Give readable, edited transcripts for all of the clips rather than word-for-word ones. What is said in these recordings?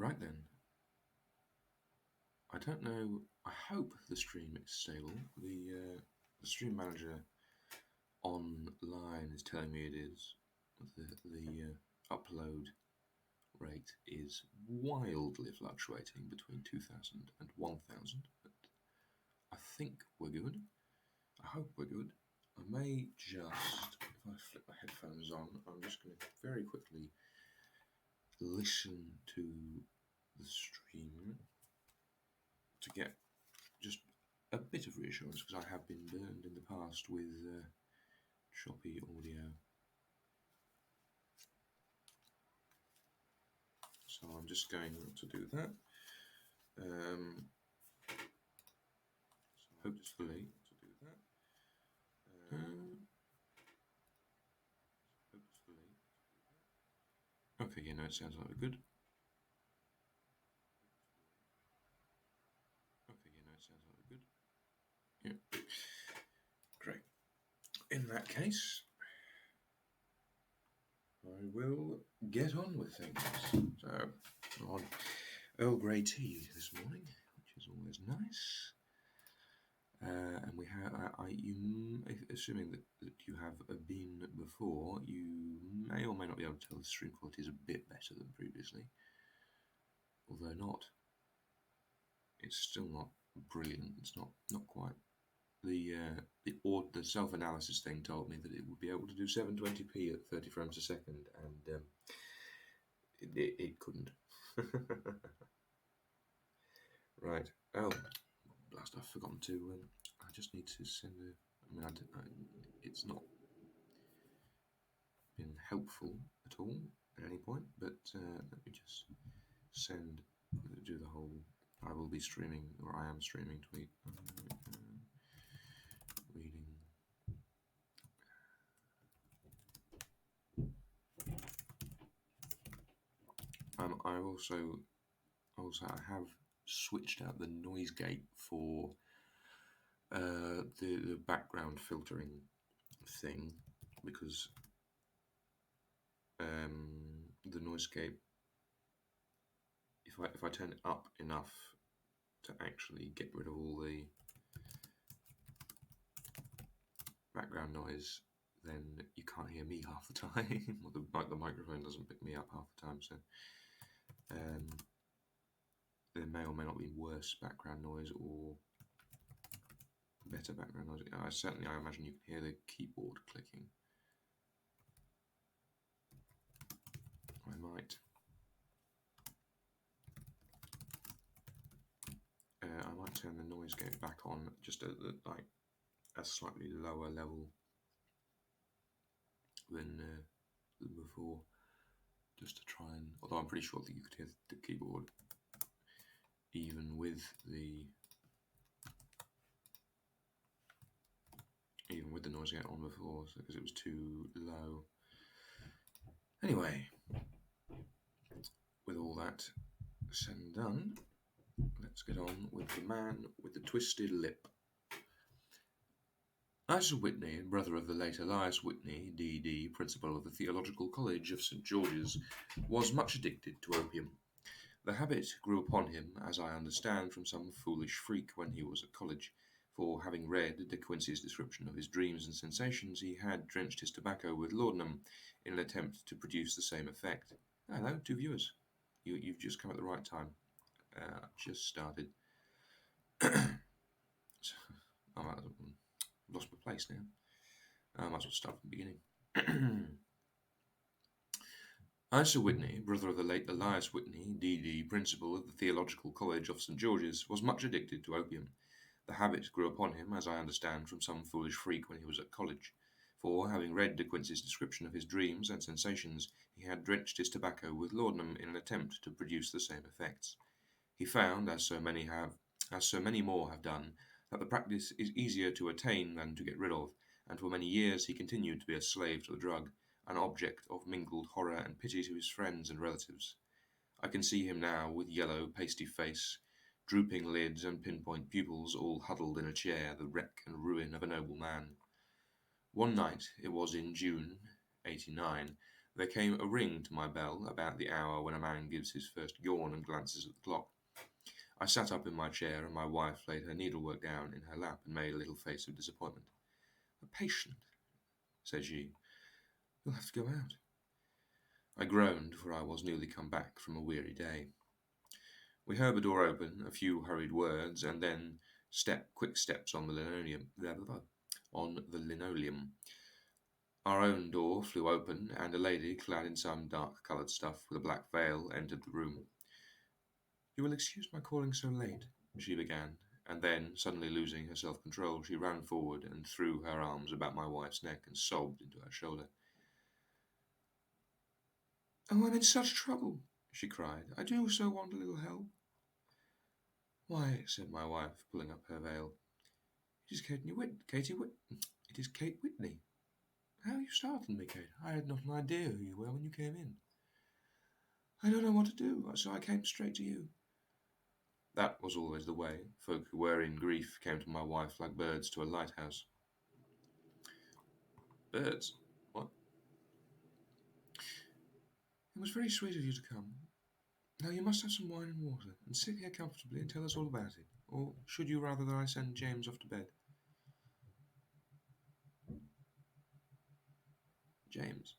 Right then. I don't know. I hope the stream is stable. The stream manager online is telling me it is. The upload rate is wildly fluctuating between 2,000 and 1,000, but I think we're good. I hope we're good. I may just, if I flip my headphones on, I'm just going to very quickly listen to the stream to get just a bit of reassurance, because I have been burned in the past with choppy audio. So I'm just going to do that. So hopefully to do that. Okay, yeah, no, it sounds like we're good. Okay, yeah, no, it sounds like we're good. Yeah, great. In that case, I will get on with things. So, on Earl Grey tea this morning, which is always nice. And we have, assuming that you have been before, you may or may not be able to tell the stream quality is a bit better than previously. Although not, it's still not brilliant. It's not quite. The self-analysis thing told me that it would be able to do 720p at 30 frames a second, and it couldn't. Right. Oh, blast! I've forgotten to. I just need to send a. I mean, it's not been helpful at all at any point, but let me just do the whole I will be streaming, or I am streaming tweet. Reading. I also have switched out the noise gate for the background filtering thing, because the noise gate, if I turn it up enough to actually get rid of all the background noise, then you can't hear me half the time. Or the microphone doesn't pick me up half the time, so there may or may not be worse background noise or better background noise. I imagine you can hear the keyboard clicking. I might turn the noise gate back on just at a slightly lower level than before, just to try and. Although I'm pretty sure that you could hear the keyboard even with the noise gate on before, because it was too low. Anyway, with all that said and done, let's get on with the man with the twisted lip. Isaac Whitney, brother of the late Elias Whitney, D.D., principal of the Theological College of St. George's, was much addicted to opium. The habit grew upon him, as I understand, from some foolish freak when he was at college, for having read De Quincey's description of his dreams and sensations, he had drenched his tobacco with laudanum in an attempt to produce the same effect. Hello, 2 viewers. You've just come at the right time. Just started. I've lost my place now. I might as well start from the beginning. Isaac Whitney, brother of the late Elias Whitney, D.D., principal of the Theological College of St. George's, was much addicted to opium. The habit grew upon him, as I understand, from some foolish freak when he was at college, for, having read De Quincey's description of his dreams and sensations, he had drenched his tobacco with laudanum in an attempt to produce the same effects. He found, as so many more have done, that the practice is easier to attain than to get rid of, and for many years he continued to be a slave to the drug, an object of mingled horror and pity to his friends and relatives. I can see him now, with yellow, pasty face, drooping lids, and pinpoint pupils, all huddled in a chair, the wreck and ruin of a noble man. One night, it was in June, '89, There came a ring to my bell about the hour when a man gives his first yawn and glances at the clock. I sat up in my chair, and my wife laid her needlework down in her lap and made a little face of disappointment. "A patient," said she. "You'll have to go out." I groaned, for I was newly come back from a weary day. We heard the door open, a few hurried words, and then quick steps on the linoleum. Our own door flew open, and a lady, clad in some dark-coloured stuff with a black veil, entered the room. "You will excuse my calling so late," she began, and then, suddenly losing her self-control, she ran forward and threw her arms about my wife's neck and sobbed into her shoulder. "Oh, I'm in such trouble," she cried. "I do so want a little help." "Why," said my wife, pulling up her veil, "it is it is Kate Whitney. How you startled me, Kate. I had not an idea who you were when you came in. I don't know what to do, so I came straight to you." That was always the way. Folk who were in grief came to my wife like birds to a lighthouse. Birds? What? "It was very sweet of you to come. Now you must have some wine and water, and sit here comfortably and tell us all about it. Or should you rather that I send James off to bed?" "James?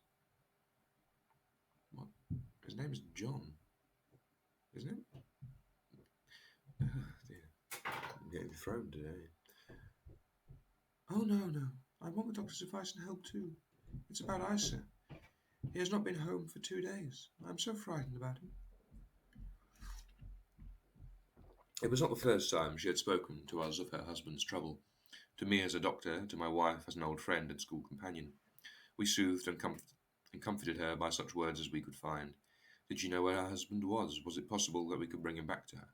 What? His name is John, isn't it?" Oh, dear. I'm getting thrown today. "Oh, no. I want the doctor's advice and help too. It's about Isa. He has not been home for 2 days. I'm so frightened about him." It was not the first time she had spoken to us of her husband's trouble. To me as a doctor, to my wife as an old friend and school companion. We soothed and comforted her by such words as we could find. Did she know where her husband was? Was it possible that we could bring him back to her?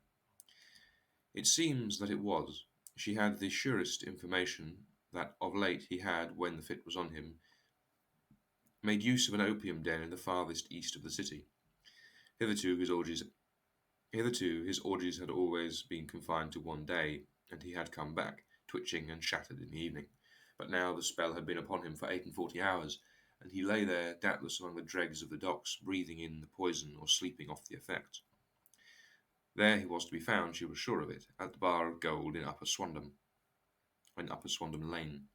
It seems that it was. She had the surest information that of late he had, when the fit was on him, made use of an opium den in the farthest east of the city. Hitherto his orgies had always been confined to one day, and he had come back, twitching and shattered in the evening. But now the spell had been upon him for 48 hours, and he lay there, doubtless among the dregs of the docks, breathing in the poison or sleeping off the effects. There he was to be found, she was sure of it, at the Bar of Gold in Upper Swandam Lane.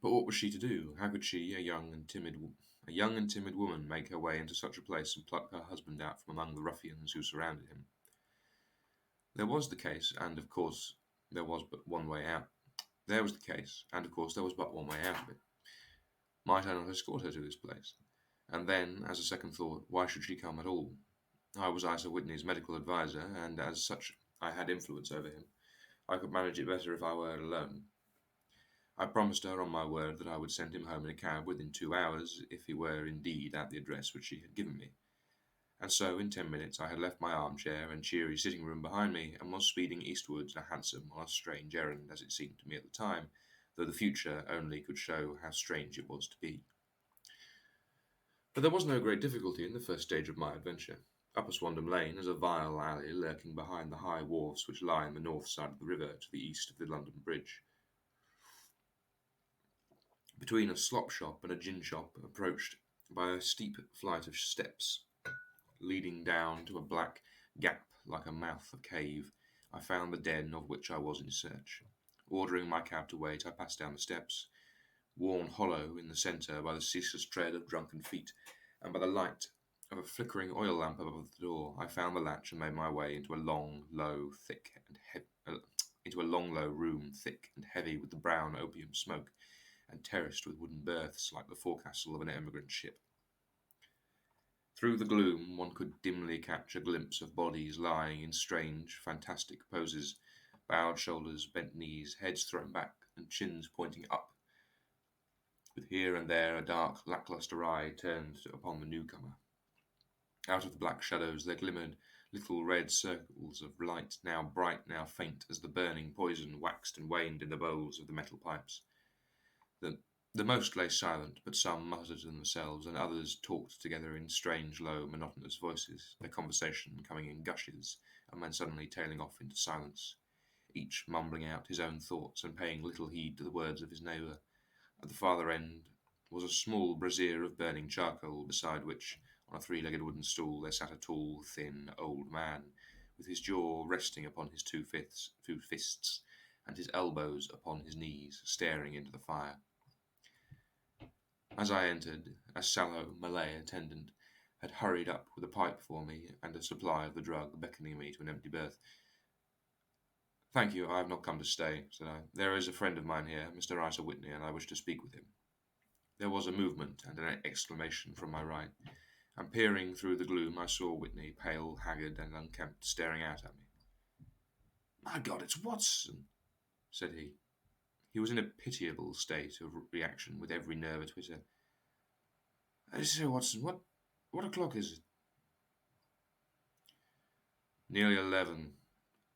But what was she to do? How could she, a young and timid woman, make her way into such a place and pluck her husband out from among the ruffians who surrounded him? There was the case, and of course there was but one way out. There was the case, and of course there was but one way out of it. Might I not escort her to this place? And then, as a second thought, why should she come at all? I was Isa Whitney's medical adviser, and as such I had influence over him. I could manage it better if I were alone. I promised her on my word that I would send him home in a cab within 2 hours, if he were indeed at the address which she had given me. And so, in 10 minutes, I had left my armchair and cheery sitting-room behind me, and was speeding eastwards, a hansom, on a strange errand, as it seemed to me at the time, though the future only could show how strange it was to be. But there was no great difficulty in the first stage of my adventure. Upper Swandam Lane is a vile alley lurking behind the high wharfs which lie on the north side of the river to the east of the London Bridge. Between a slop shop and a gin shop, approached by a steep flight of steps leading down to a black gap like a mouth of cave, I found the den of which I was in search. Ordering my cab to wait, I passed down the steps, worn hollow in the centre by the ceaseless tread of drunken feet, and by the light of a flickering oil lamp above the door. I found the latch and made my way into a long, low room, thick and heavy with the brown opium smoke, and terraced with wooden berths like the forecastle of an emigrant ship. Through the gloom one could dimly catch a glimpse of bodies lying in strange, fantastic poses, bowed shoulders, bent knees, heads thrown back, and chins pointing up, with here and there a dark, lacklustre eye turned upon the newcomer. Out of the black shadows there glimmered little red circles of light, now bright, now faint, as the burning poison waxed and waned in the bowls of the metal pipes. The most lay silent, but some muttered to themselves, and others talked together in strange, low, monotonous voices, their conversation coming in gushes, and then suddenly tailing off into silence, each mumbling out his own thoughts and paying little heed to the words of his neighbour. At the farther end was a small brazier of burning charcoal, beside which, on a three-legged wooden stool, there sat a tall, thin, old man, with his jaw resting upon his two fists, and his elbows upon his knees, staring into the fire. As I entered, a sallow Malay attendant had hurried up with a pipe for me and a supply of the drug, beckoning me to an empty berth. "Thank you, I have not come to stay," said I. "There is a friend of mine here, Mr. Isa Whitney, and I wish to speak with him." There was a movement and an exclamation from my right, and peering through the gloom I saw Whitney, pale, haggard, and unkempt, staring out at me. "My God, it's Watson," said he. He was in a pitiable state of reaction, with every nerve a twitter. "I say, Watson, what o'clock is it?" "Nearly 11.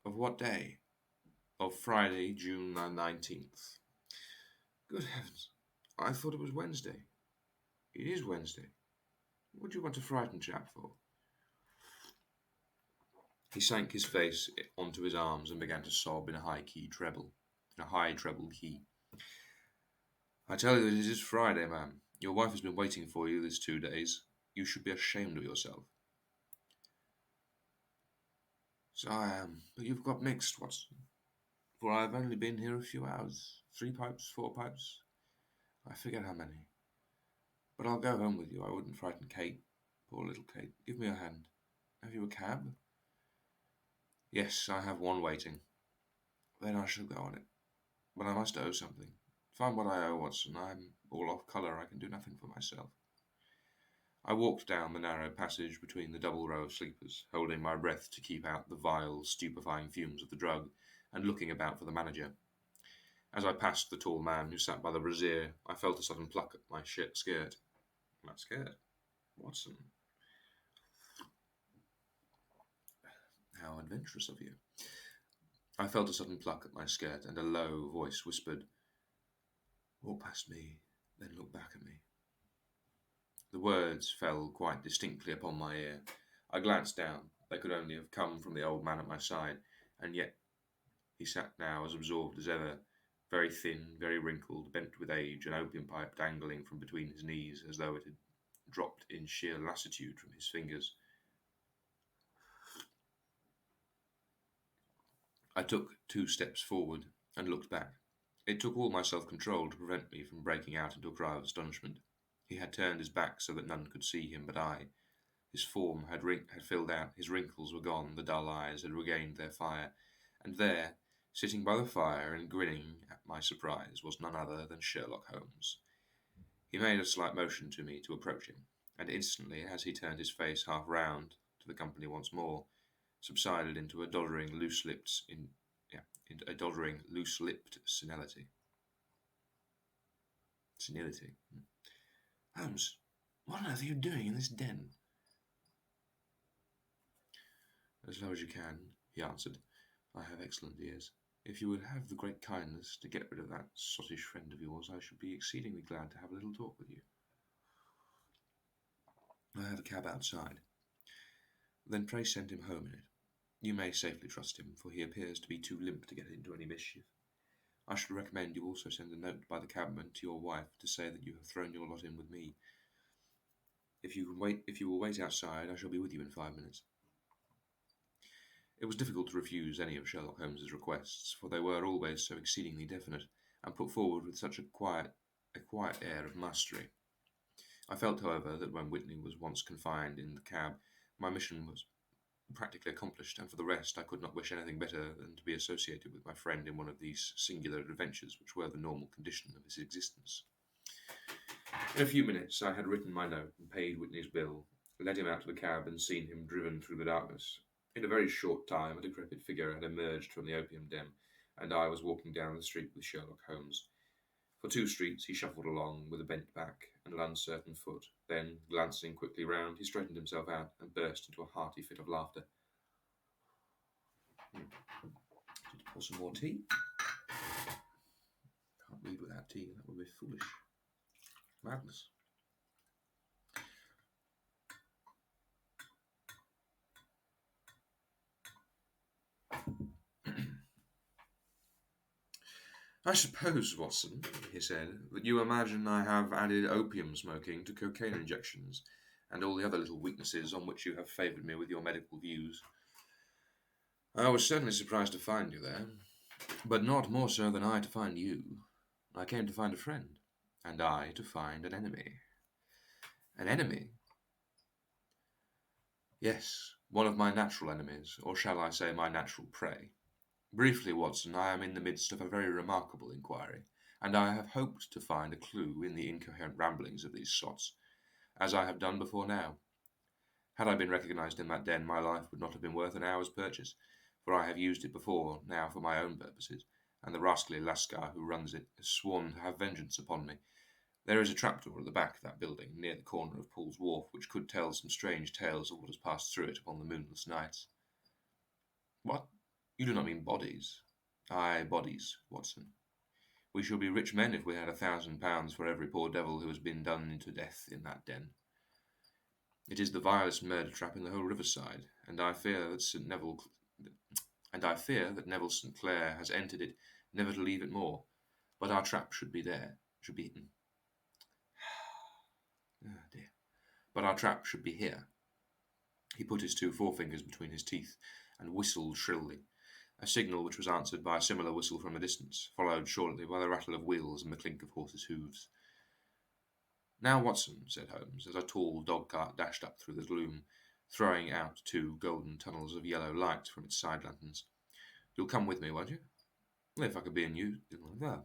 Of what day?" "Of Friday, June 19th. "Good heavens! I thought it was Wednesday." "It is Wednesday. What do you want to frighten chap for?" He sank his face onto his arms and began to sob in a high treble key. "I tell you that it is Friday, ma'am. Your wife has been waiting for you these 2 days. You should be ashamed of yourself." "So I am, but you've got mixed, Watson, for I have only been here a few hours. 3 pipes, 4 pipes, I forget how many. But I'll go home with you. I wouldn't frighten Kate. Poor little Kate. Give me your hand. Have you a cab?" "Yes, I have one waiting." "Then I shall go on it. But I must owe something. Find what I owe, Watson. I'm all off colour. I can do nothing for myself." I walked down the narrow passage between the double row of sleepers, holding my breath to keep out the vile, stupefying fumes of the drug, and looking about for the manager. As I passed the tall man who sat by the brazier, I felt a sudden pluck at my skirt. "I'm not scared. Watson, how adventurous of you." I felt a sudden pluck at my skirt, and a low voice whispered, "Walk past me, then look back at me." The words fell quite distinctly upon my ear. I glanced down. They could only have come from the old man at my side, and yet he sat now as absorbed as ever, very thin, very wrinkled, bent with age, an opium pipe dangling from between his knees as though it had dropped in sheer lassitude from his fingers. I took 2 steps forward and looked back. It took all my self-control to prevent me from breaking out into a cry of astonishment. He had turned his back so that none could see him but I. His form had filled out, his wrinkles were gone, the dull eyes had regained their fire, and there, sitting by the fire and grinning at my surprise, was none other than Sherlock Holmes. He made a slight motion to me to approach him, and instantly, as he turned his face half round to the company once more, subsided into a doddering, loose-lipped senility. Senility. "Holmes, what on earth are you doing in this den?" "As low as you can," he answered. "I have excellent ears. If you would have the great kindness to get rid of that sottish friend of yours, I should be exceedingly glad to have a little talk with you." "I have a cab outside." "Then pray send him home in it. You may safely trust him, for he appears to be too limp to get into any mischief. I should recommend you also send a note by the cabman to your wife to say that you have thrown your lot in with me. If you will wait outside, I shall be with you in 5 minutes." It was difficult to refuse any of Sherlock Holmes's requests, for they were always so exceedingly definite, and put forward with such a quiet air of mastery. I felt, however, that when Whitney was once confined in the cab, my mission was practically accomplished, and for the rest, I could not wish anything better than to be associated with my friend in one of these singular adventures which were the normal condition of his existence. In a few minutes, I had written my note and paid Whitney's bill, led him out to the cab, and seen him driven through the darkness. In a very short time, a decrepit figure had emerged from the opium den, and I was walking down the street with Sherlock Holmes. For 2 streets he shuffled along with a bent back and an uncertain foot. Then, glancing quickly round, he straightened himself out and burst into a hearty fit of laughter. Did you pour some more tea? Can't read without tea. That would be foolish. Madness. I suppose, Watson, he said, that you imagine I have added opium smoking to cocaine injections and all the other little weaknesses on which you have favoured me with your medical views. I was certainly surprised to find you there, but not more so than I to find you. I came to find a friend, and I to find an enemy. An enemy? Yes, one of my natural enemies, or shall I say my natural prey. Briefly, Watson, I am in the midst of a very remarkable inquiry, and I have hoped to find a clue in the incoherent ramblings of these sots, as I have done before now. Had I been recognised in that den, my life would not have been worth an hour's purchase, for I have used it before now for my own purposes, and the rascally Lascar who runs it has sworn to have vengeance upon me. There is a trapdoor at the back of that building, near the corner of Paul's Wharf, which could tell some strange tales of what has passed through it upon the moonless nights. What? You do not mean bodies? Ay, bodies, Watson. We shall be rich men if we had £1,000 for every poor devil who has been done into death in that den. It is the vilest murder trap in the whole riverside, and I fear that Neville St. Clair has entered it, never to leave it more. But our trap should be there, should be oh dear. But our trap should be here. He put his two forefingers between his teeth and whistled shrilly, a signal which was answered by a similar whistle from a distance, followed shortly by the rattle of wheels and the clink of horses' hoofs. Now, Watson, said Holmes, as a tall dog-cart dashed up through the gloom, throwing out two golden tunnels of yellow light from its side lanterns. You'll come with me, won't you? Well, if I could be in you. Oh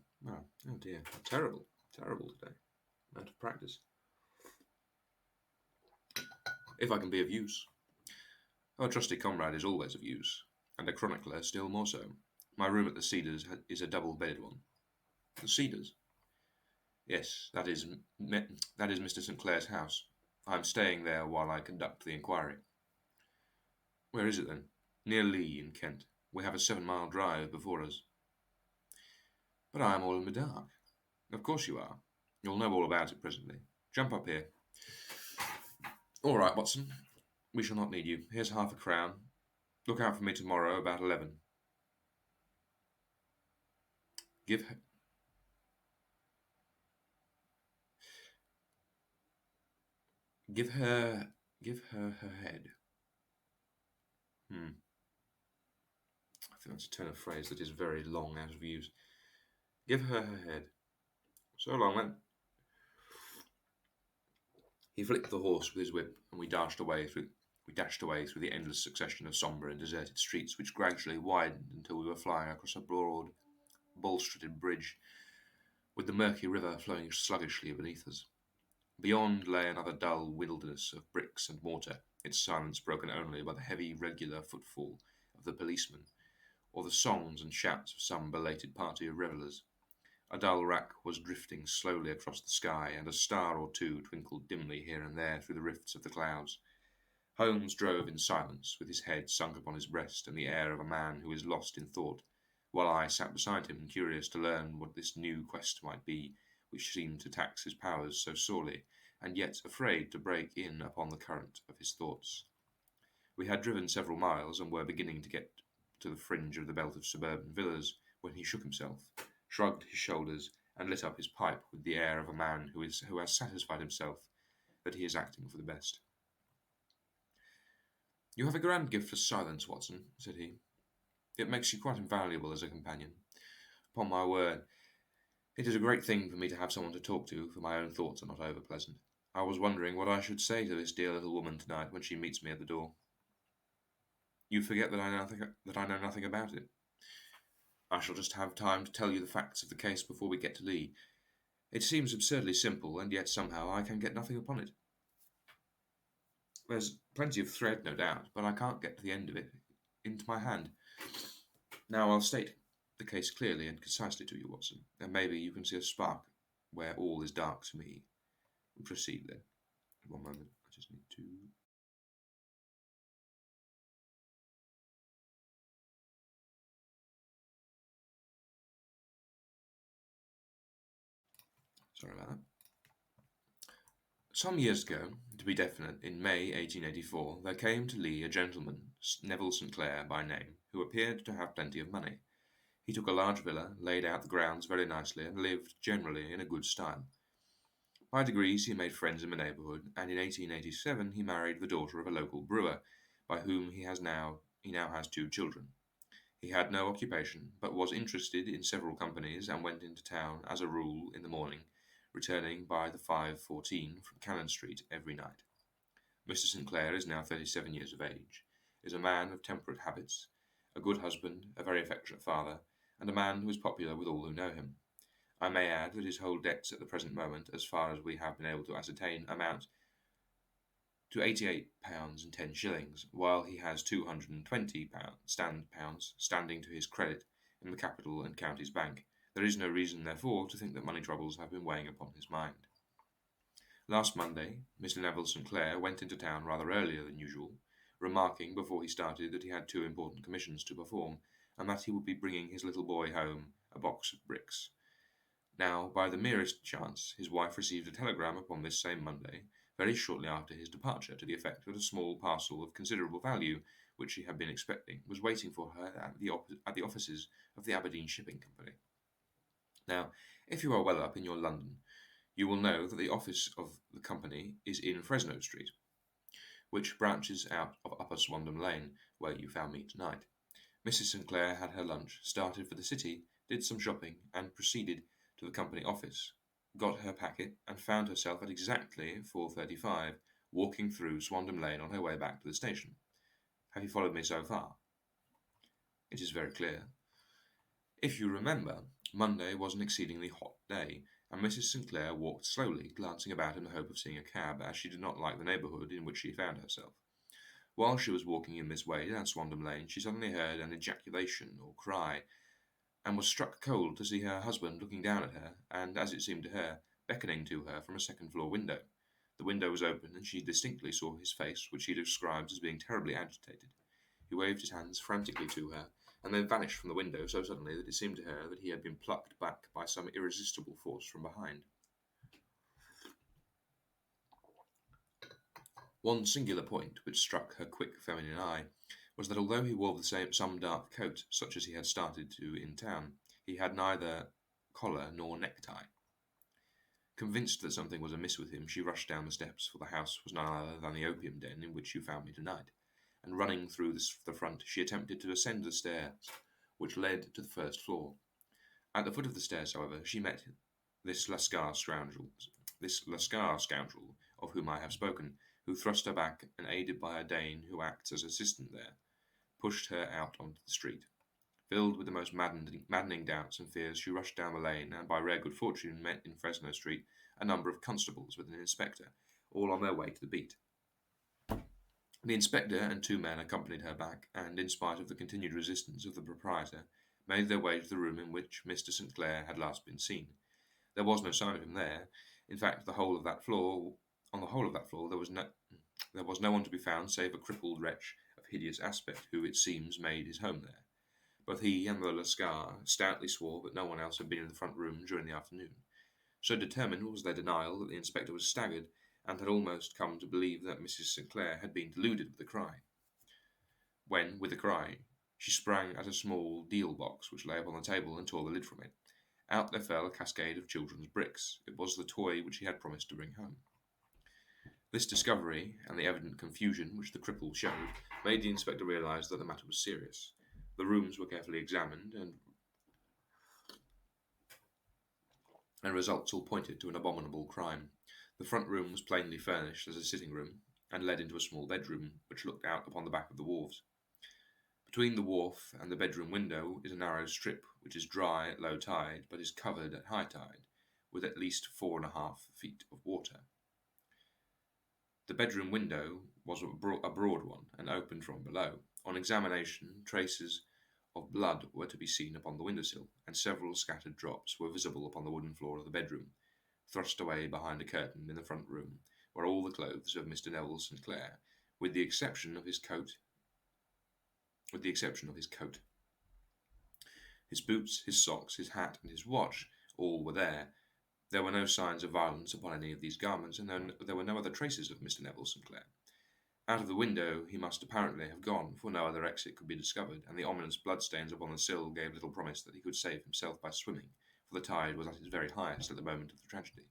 dear. Terrible. Terrible today. Out of practice. If I can be of use. Oh, a trusty comrade is always of use, and a chronicler still more so. My room at the Cedars is a double-bedded one. The Cedars? Yes, that is Mr. St. Clair's house. I am staying there while I conduct the inquiry. Where is it, then? Near Lee, in Kent. We have a 7-mile drive before us. But I am all in the dark. Of course you are. You'll know all about it presently. Jump up here. All right, Watson. We shall not need you. Here's £5. Look out for me tomorrow about 11. Give her... Give her... Give her her head. I think that's a turn of phrase that is very long out of use. Give her her head. So long, then. He flicked the horse with his whip, and we dashed away through the endless succession of sombre and deserted streets, which gradually widened until we were flying across a broad, balustraded bridge, with the murky river flowing sluggishly beneath us. Beyond lay another dull wilderness of bricks and mortar, its silence broken only by the heavy, regular footfall of the policeman, or the songs and shouts of some belated party of revellers. A dull rack was drifting slowly across the sky, and a star or two twinkled dimly here and there through the rifts of the clouds. Holmes drove in silence, with his head sunk upon his breast and the air of a man who is lost in thought, while I sat beside him, curious to learn what this new quest might be, which seemed to tax his powers so sorely, and yet afraid to break in upon the current of his thoughts. We had driven several miles, and were beginning to get to the fringe of the belt of suburban villas, when he shook himself, shrugged his shoulders, and lit up his pipe with the air of a man who has satisfied himself that he is acting for the best. You have a grand gift for silence, Watson, said he. It makes you quite invaluable as a companion. Upon my word, it is a great thing for me to have someone to talk to, for my own thoughts are not over pleasant. I was wondering what I should say to this dear little woman tonight when she meets me at the door. You forget that I know nothing about it. I shall just have time to tell you the facts of the case before we get to Lee. It seems absurdly simple, and yet somehow I can get nothing upon it. There's plenty of thread, no doubt, but I can't get to the end of it into my hand. Now I'll state the case clearly and concisely to you, Watson, and maybe you can see a spark where all is dark to me. Proceed, then. One moment, I just need to... Sorry about that. Some years ago, to be definite, in May 1884, there came to Lee a gentleman, Neville St. Clair by name, who appeared to have plenty of money. He took a large villa, laid out the grounds very nicely, and lived generally in a good style. By degrees he made friends in the neighbourhood, and in 1887 he married the daughter of a local brewer, by whom he now has two children. He had no occupation, but was interested in several companies, and went into town as a rule in the morning, returning by the 5:14 from Cannon Street every night. Mr. Sinclair is now 37 years of age, is a man of temperate habits, a good husband, a very affectionate father, and a man who is popular with all who know him. I may add that his whole debts at the present moment, as far as we have been able to ascertain, amount to £88 and 10 shillings, while he has £220 standing to his credit in the Capital and Counties Bank. There is no reason, therefore, to think that money troubles have been weighing upon his mind. Last Monday, Mr. Neville St. Clair went into town rather earlier than usual, remarking before he started that he had two important commissions to perform, and that he would be bringing his little boy home a box of bricks. Now, by the merest chance, his wife received a telegram upon this same Monday, very shortly after his departure, to the effect that a small parcel of considerable value, which she had been expecting, was waiting for her at the offices of the Aberdeen Shipping Company. Now, if you are well up in your London, you will know that the office of the company is in Fresno Street, which branches out of Upper Swandam Lane, where you found me tonight. Mrs. Sinclair had her lunch, started for the city, did some shopping, and proceeded to the company office, got her packet, and found herself at exactly 4:35, walking through Swandam Lane on her way back to the station. Have you followed me so far? It is very clear. If you remember, Monday was an exceedingly hot day, and Mrs. Sinclair walked slowly, glancing about in the hope of seeing a cab, as she did not like the neighbourhood in which she found herself. While she was walking in this way down Swandam Lane, she suddenly heard an ejaculation or cry, and was struck cold to see her husband looking down at her, and, as it seemed to her, beckoning to her from a second-floor window. The window was open, and she distinctly saw his face, which he describes as being terribly agitated. He waved his hands frantically to her, and then vanished from the window so suddenly that it seemed to her that he had been plucked back by some irresistible force from behind. One singular point which struck her quick feminine eye was that although he wore some dark coat, such as he had started to in town, he had neither collar nor necktie. Convinced that something was amiss with him, she rushed down the steps, for the house was none other than the opium den in which you found me tonight, and running through the front, she attempted to ascend the stairs which led to the first floor. At the foot of the stairs, however, she met this Lascar scoundrel of whom I have spoken, who thrust her back, and, aided by a Dane who acts as assistant there, pushed her out onto the street. Filled with the most maddening doubts and fears, she rushed down the lane, and by rare good fortune met in Fresno Street a number of constables with an inspector, all on their way to the beat. The inspector and two men accompanied her back, and, in spite of the continued resistance of the proprietor, made their way to the room in which Mr. St. Clair had last been seen. There was no sign of him there. In fact, on the whole of that floor, there was no one to be found save a crippled wretch of hideous aspect, who, it seems, made his home there. Both he and the Lascar stoutly swore that no one else had been in the front room during the afternoon. So determined was their denial that the inspector was staggered, and had almost come to believe that Mrs. Sinclair had been deluded with the cry. When, with the cry, she sprang at a small deal box which lay upon the table, and tore the lid from it. Out there fell a cascade of children's bricks. It was the toy which he had promised to bring home. This discovery, and the evident confusion which the cripple showed, made the inspector realise that the matter was serious. The rooms were carefully examined, and results all pointed to an abominable crime. The front room was plainly furnished as a sitting room, and led into a small bedroom, which looked out upon the back of the wharves. Between the wharf and the bedroom window is a narrow strip, which is dry at low tide, but is covered at high tide, with at least 4.5 feet of water. The bedroom window was a broad one, and opened from below. On examination, traces of blood were to be seen upon the windowsill, and several scattered drops were visible upon the wooden floor of the bedroom, thrust away behind a curtain in the front room, where all the clothes of Mr. Neville St. Clair, with the exception of his coat, his boots, his socks, his hat, and his watch, all were there. There were no signs of violence upon any of these garments, and there were no other traces of Mr. Neville St. Clair. Out of the window he must apparently have gone, for no other exit could be discovered, and the ominous bloodstains upon the sill gave little promise that he could save himself by swimming, for the tide was at its very highest at the moment of the tragedy.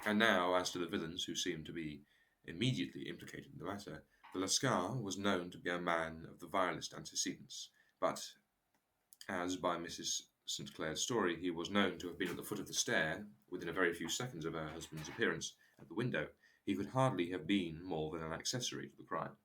And now, as to the villains who seemed to be immediately implicated in the matter, the Lascar was known to be a man of the vilest antecedents, but as by Mrs. St. Clair's story he was known to have been at the foot of the stair within a very few seconds of her husband's appearance at the window, he could hardly have been more than an accessory to the crime.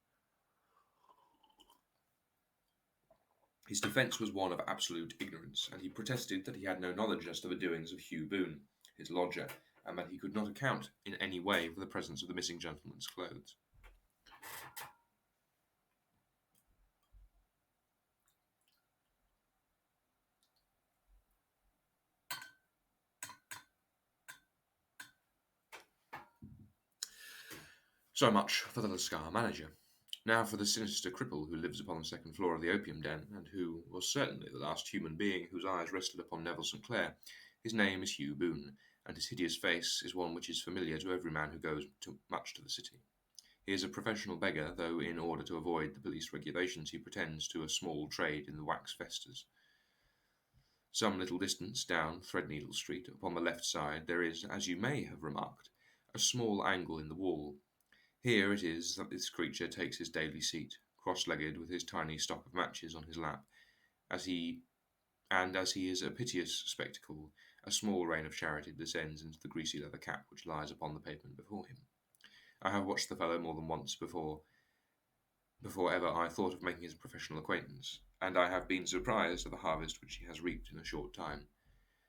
His defence was one of absolute ignorance, and he protested that he had no knowledge as to the doings of Hugh Boone, his lodger, and that he could not account in any way for the presence of the missing gentleman's clothes. So much for the Lascar manager. Now for the sinister cripple who lives upon the second floor of the opium den, and who was certainly the last human being whose eyes rested upon Neville St. Clair. His name is Hugh Boone, and his hideous face is one which is familiar to every man who goes much to the city. He is a professional beggar, though in order to avoid the police regulations he pretends to a small trade in the wax festers. Some little distance down Threadneedle Street, upon the left side, there is, as you may have remarked, a small angle in the wall. Here it is that this creature takes his daily seat, cross-legged with his tiny stock of matches on his lap, as he is a piteous spectacle, a small rain of charity descends into the greasy leather cap which lies upon the pavement before him. I have watched the fellow more than once before ever I thought of making his professional acquaintance, and I have been surprised at the harvest which he has reaped in a short time.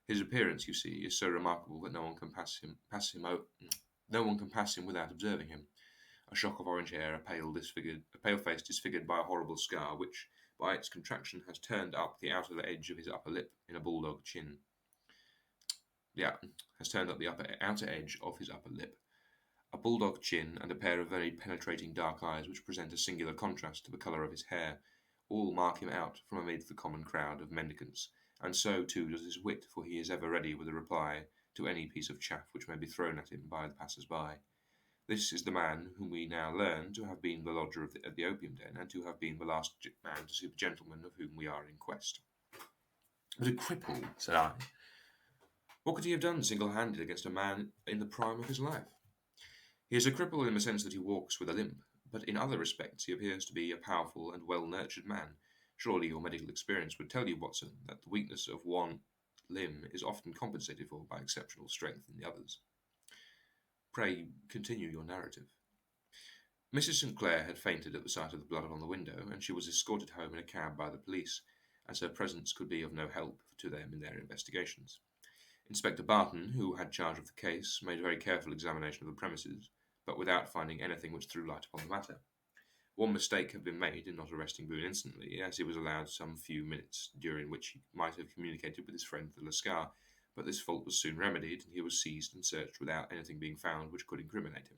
His appearance, you see, is so remarkable that no one can pass him without observing him. A shock of orange hair, a pale face disfigured by a horrible scar, which, by its contraction, has turned up the outer edge of his upper lip in a bulldog chin. Has turned up the outer edge of his upper lip. A bulldog chin and a pair of very penetrating dark eyes, which present a singular contrast to the colour of his hair, all mark him out from amid the common crowd of mendicants, and so too does his wit, for he is ever ready with a reply to any piece of chaff which may be thrown at him by the passers-by. This is the man whom we now learn to have been the lodger at the opium den, and to have been the last man to see the gentleman of whom we are in quest. But a cripple, said I. What could he have done single-handed against a man in the prime of his life? He is a cripple in the sense that he walks with a limp, but in other respects he appears to be a powerful and well-nurtured man. Surely your medical experience would tell you, Watson, that the weakness of one limb is often compensated for by exceptional strength in the others. Pray continue your narrative. Mrs. St. Clair had fainted at the sight of the blood on the window, and she was escorted home in a cab by the police, as her presence could be of no help to them in their investigations. Inspector Barton, who had charge of the case, made a very careful examination of the premises, but without finding anything which threw light upon the matter. One mistake had been made in not arresting Boone instantly, as he was allowed some few minutes, during which he might have communicated with his friend the Lascar, but this fault was soon remedied, and he was seized and searched without anything being found which could incriminate him.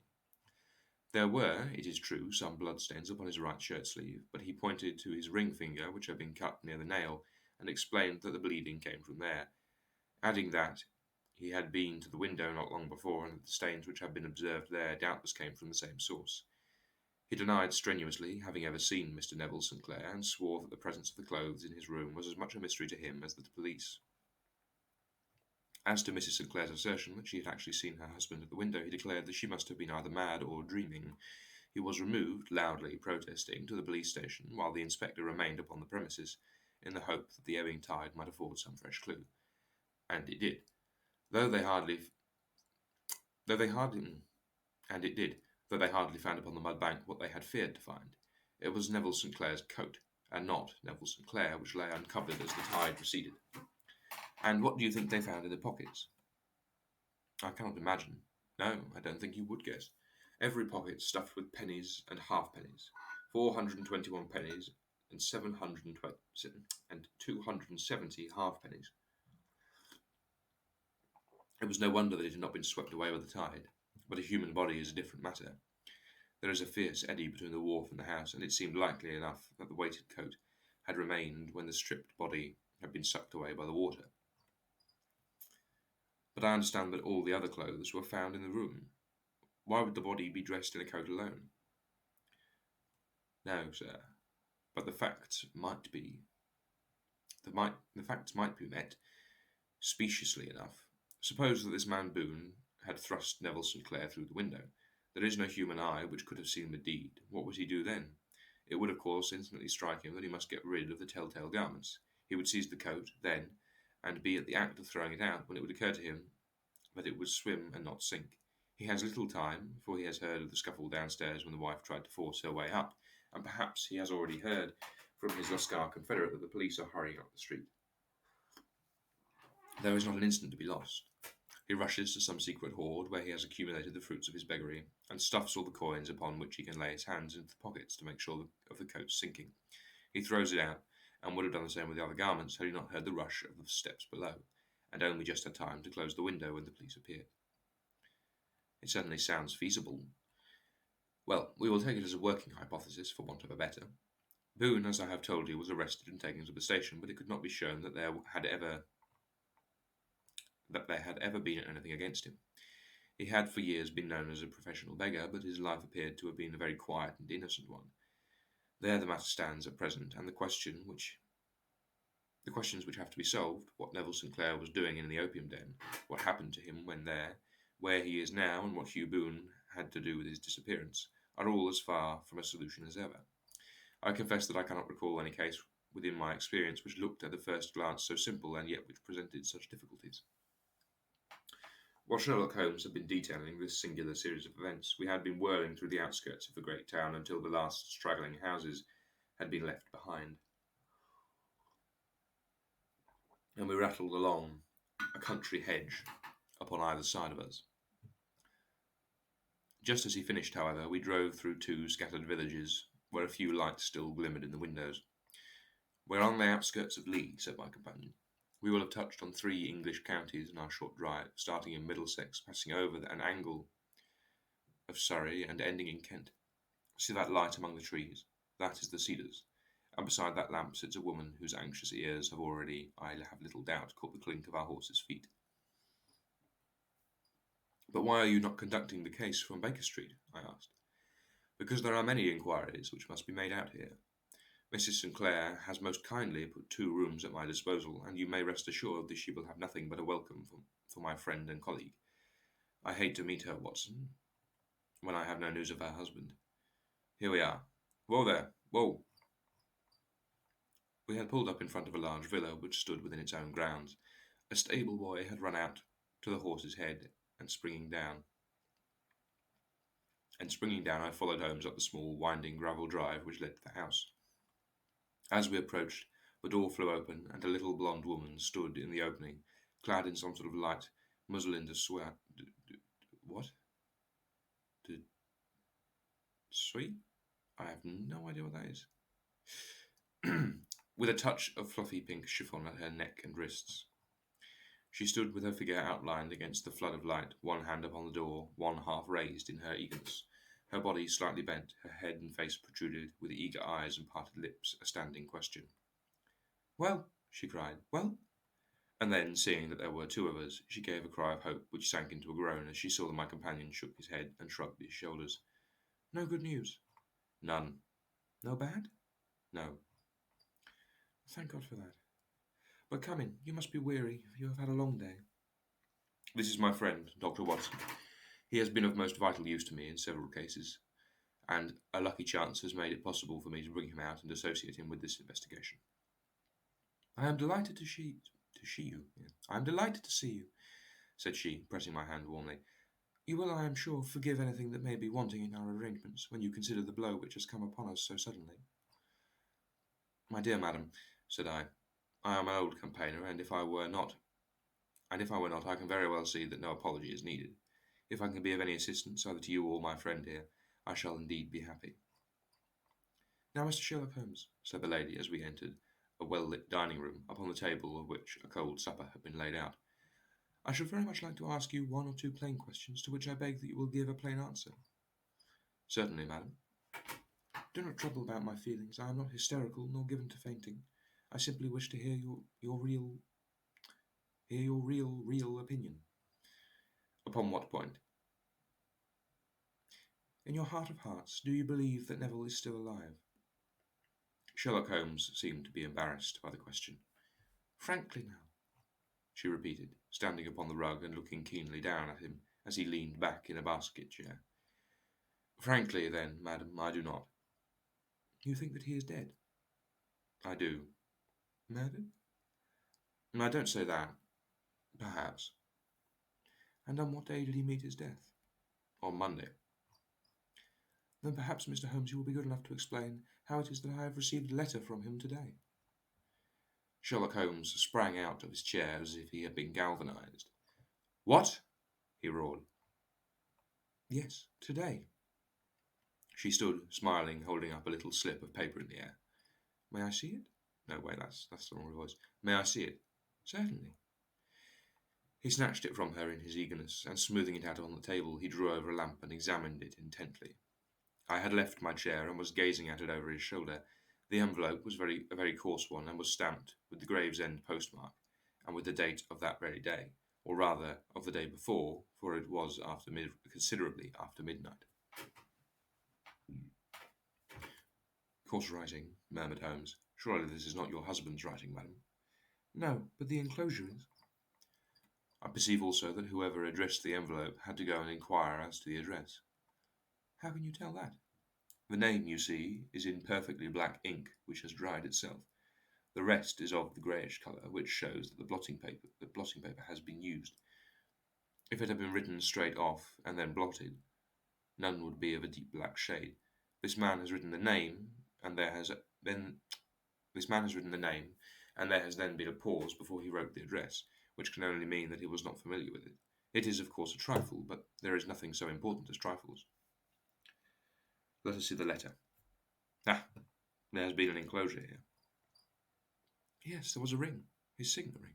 There were, it is true, some bloodstains upon his right shirt sleeve, but he pointed to his ring finger, which had been cut near the nail, and explained that the bleeding came from there, adding that he had been to the window not long before, and that the stains which had been observed there doubtless came from the same source. He denied strenuously having ever seen Mr. Neville St. Clair, and swore that the presence of the clothes in his room was as much a mystery to him as the police. As to Mrs. St. Clair's assertion that she had actually seen her husband at the window, he declared that she must have been either mad or dreaming. He was removed, loudly protesting, to the police station, while the inspector remained upon the premises, in the hope that the ebbing tide might afford some fresh clue. And it did, though they hardly found upon the mud bank what they had feared to find. It was Neville St. Clair's coat, and not Neville St. Clair, which lay uncovered as the tide receded. And what do you think they found in the pockets? I cannot imagine. No, I don't think you would guess. Every pocket stuffed with pennies and halfpennies, 421 pennies and 270 halfpennies. It was no wonder that it had not been swept away with the tide. But a human body is a different matter. There is a fierce eddy between the wharf and the house, and it seemed likely enough that the weighted coat had remained when the stripped body had been sucked away by the water. But I understand that all the other clothes were found in the room. Why would the body be dressed in a coat alone? No, sir, but the facts might be met speciously enough. Suppose that this man Boone had thrust Neville St. Clair through the window. There is no human eye which could have seen the deed. What would he do then? It would, of course, instantly strike him that he must get rid of the telltale garments. He would seize the coat, then, and be at the act of throwing it out when it would occur to him that it would swim and not sink. He has little time, for he has heard of the scuffle downstairs when the wife tried to force her way up, and perhaps he has already heard from his Lascar confederate that the police are hurrying up the street. There is not an instant to be lost. He rushes to some secret hoard where he has accumulated the fruits of his beggary, and stuffs all the coins upon which he can lay his hands into the pockets to make sure of the coat's sinking. He throws it out, and would have done the same with the other garments had he not heard the rush of the steps below, and only just had time to close the window when the police appeared. It certainly sounds feasible. Well, we will take it as a working hypothesis, for want of a better. Boone, as I have told you, was arrested and taken to the station, but it could not be shown that there had ever been anything against him. He had for years been known as a professional beggar, but his life appeared to have been a very quiet and innocent one. There the matter stands at present, and the questions which have to be solved, what Neville St. Clair was doing in the opium den, what happened to him when there, where he is now, and what Hugh Boone had to do with his disappearance, are all as far from a solution as ever. I confess that I cannot recall any case within my experience which looked at the first glance so simple and yet which presented such difficulties. While Sherlock Holmes had been detailing this singular series of events, we had been whirling through the outskirts of the great town until the last straggling houses had been left behind, and we rattled along a country hedge upon either side of us. Just as he finished, however, we drove through two scattered villages, where a few lights still glimmered in the windows. "We're on the outskirts of Lee," said my companion. "We will have touched on 3 English counties in our short drive, starting in Middlesex, passing over an angle of Surrey, and ending in Kent. See that light among the trees? That is the Cedars, and beside that lamp sits a woman whose anxious ears have already, I have little doubt, caught the clink of our horses' feet." "But why are you not conducting the case from Baker Street?" I asked. "Because there are many inquiries which must be made out here. Mrs. St. Clair has most kindly put 2 rooms at my disposal, and you may rest assured that she will have nothing but a welcome for my friend and colleague. I hate to meet her, Watson, when I have no news of her husband. Here we are. Whoa there! Whoa!" We had pulled up in front of a large villa which stood within its own grounds. A stable boy had run out to the horse's head, and springing down, I followed Holmes up the small, winding gravel drive which led to the house. As we approached, the door flew open, and a little blonde woman stood in the opening, clad in some sort of light muslin de soie. What? De soie? I have no idea what that is. With a touch of fluffy pink chiffon at her neck and wrists. She stood with her figure outlined against the flood of light, one hand upon the door, one half raised in her eagerness. Her body slightly bent, her head and face protruded, with eager eyes and parted lips, a standing question. "Well," she cried, "well?" And then, seeing that there were 2 of us, she gave a cry of hope which sank into a groan as she saw that my companion shook his head and shrugged his shoulders. "No good news?" "None." "No bad?" "No." "Thank God for that. But come in, you must be weary, you have had a long day." "This is my friend, Dr. Watson. He has been of most vital use to me in several cases, and a lucky chance has made it possible for me to bring him out and associate him with this investigation." "I am delighted to see you. Yeah. I am delighted to see you," said she, pressing my hand warmly. "You will, I am sure, forgive anything that may be wanting in our arrangements, when you consider the blow which has come upon us so suddenly." "My dear madam," said I am an old campaigner, and if I were not, I can very well see that no apology is needed. If I can be of any assistance, either to you or my friend here, I shall indeed be happy." "Now, Mr. Sherlock Holmes," said the lady as we entered a well-lit dining room, upon the table of which a cold supper had been laid out, "I should very much like to ask you 1 or 2 plain questions, to which I beg that you will give a plain answer." "Certainly, madam." "Do not trouble about my feelings. I am not hysterical, nor given to fainting. I simply wish to hear your real opinion." "Upon what point?" In your heart of hearts, do you believe that Neville is still alive? Sherlock Holmes seemed to be embarrassed by the question. Frankly, now, she repeated, standing upon the rug and looking keenly down at him as he leaned back in a basket chair. Frankly, then, madam, I do not. You think that he is dead? I do. Murdered? I don't say that. Perhaps. And on what day did he meet his death? On Monday. Then perhaps, Mr. Holmes, you will be good enough to explain how it is that I have received a letter from him today. Sherlock Holmes sprang out of his chair as if he had been galvanized. What? He roared. Yes, today. She stood, smiling, holding up a little slip of paper in the air. May I see it? No, wait, that's the wrong voice. May I see it? Certainly. He snatched it from her in his eagerness, and smoothing it out on the table, he drew over a lamp and examined it intently. I had left my chair and was gazing at it over his shoulder. The envelope was a very coarse one, and was stamped with the Gravesend postmark, and with the date of that very day, or rather of the day before, for it was considerably after midnight. Coarse writing, murmured Holmes. Surely this is not your husband's writing, madam? No, but the enclosure is. I perceive also that whoever addressed the envelope had to go and inquire as to the address. How can you tell that? The name, you see, is in perfectly black ink, which has dried itself. The rest is of the greyish colour, which shows that the blotting paper has been used. If it had been written straight off and then blotted, none would be of a deep black shade. This man has written the name, and there has then been a pause before he wrote the address, which can only mean that he was not familiar with it. It is, of course, a trifle, but there is nothing so important as trifles. Let us see the letter. Ah, there has been an enclosure here. Yes, there was a ring, his signet ring.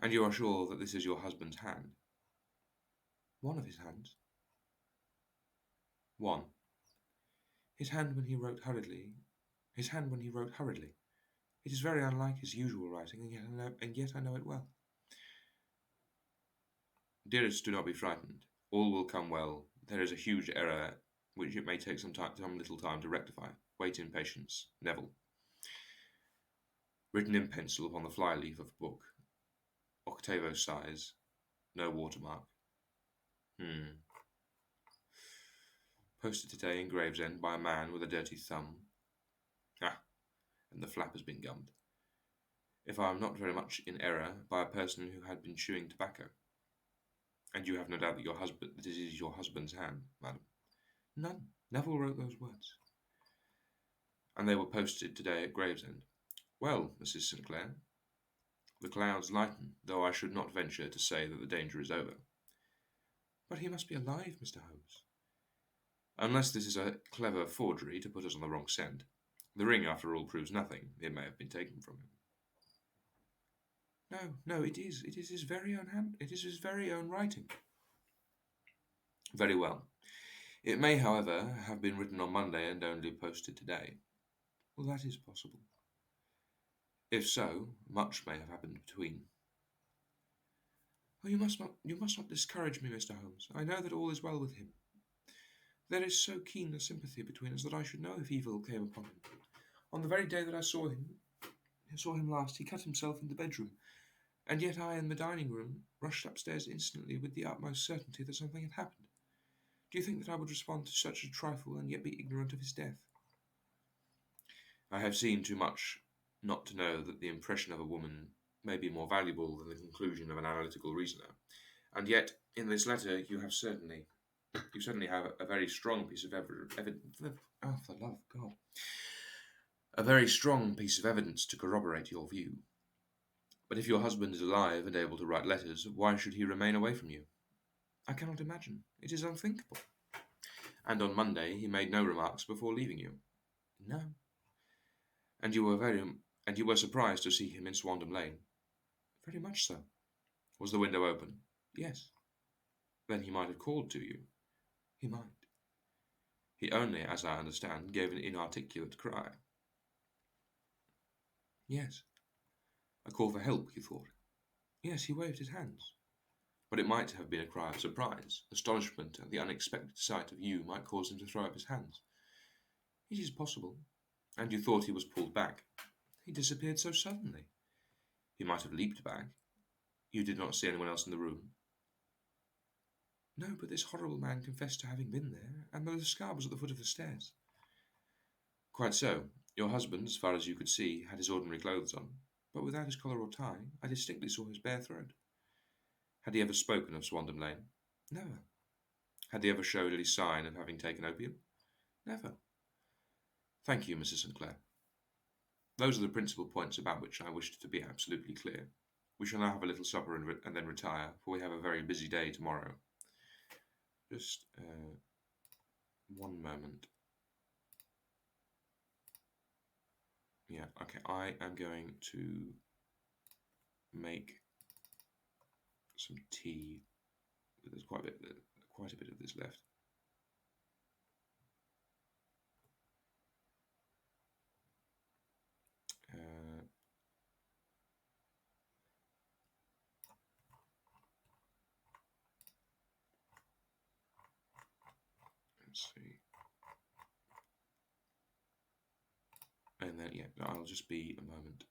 And you are sure that this is your husband's hand? One of his hands. One. His hand when he wrote hurriedly. It is very unlike his usual writing, and yet I know it well. Dearest, do not be frightened. All will come well. There is a huge error, which it may take some little time to rectify. Wait in patience. Neville. Written in pencil upon the flyleaf of a book. Octavo size. No watermark. Posted today in Gravesend by a man with a dirty thumb. Ah, and the flap has been gummed. If I am not very much in error, by a person who had been chewing tobacco. And you have no doubt that it is your husband's hand, madam? None. Neville wrote those words. And they were posted today at Gravesend. Well, Mrs. Sinclair, the clouds lighten, though I should not venture to say that the danger is over. But he must be alive, Mr. Holmes. Unless this is a clever forgery to put us on the wrong scent. The ring, after all, proves nothing. It may have been taken from him. No, it is. It is his very own hand. It is his very own writing. Very well. It may, however, have been written on Monday and only posted today. Well, that is possible. If so, much may have happened between. Oh, you must not discourage me, Mr. Holmes. I know that all is well with him. There is so keen a sympathy between us that I should know if evil came upon him. On the very day that I saw him last, he cut himself in the bedroom, and yet I, in the dining room, rushed upstairs instantly with the utmost certainty that something had happened. Do you think that I would respond to such a trifle and yet be ignorant of his death? I have seen too much not to know that the impression of a woman may be more valuable than the conclusion of an analytical reasoner. And yet, in this letter, you certainly have a very strong piece of evidence. Oh, for the love of God! A very strong piece of evidence to corroborate your view. But if your husband is alive and able to write letters, why should he remain away from you? I cannot imagine. It is unthinkable. And on Monday he made no remarks before leaving you. No. And you were surprised to see him in Swandam Lane. Very much so. Was the window open? Yes. Then he might have called to you. He might. He only, as I understand, gave an inarticulate cry. Yes. A call for help, you thought? Yes, he waved his hands. But it might have been a cry of surprise. Astonishment at the unexpected sight of you might cause him to throw up his hands. It is possible. And you thought he was pulled back. He disappeared so suddenly. He might have leaped back. You did not see anyone else in the room. No, but this horrible man confessed to having been there, and the scar was at the foot of the stairs. Quite so. Your husband, as far as you could see, had his ordinary clothes on, but without his collar or tie. I distinctly saw his bare throat. Had he ever spoken of Swandam Lane? Never. Had he ever showed any sign of having taken opium? Never. Thank you, Mrs. Sinclair. Those are the principal points about which I wished to be absolutely clear. We shall now have a little supper and then retire, for we have a very busy day tomorrow. Just one moment. Yeah, okay. I am going to make some tea. There's quite a bit of this left. Uh, let's see. And then, yeah, I'll just be a moment.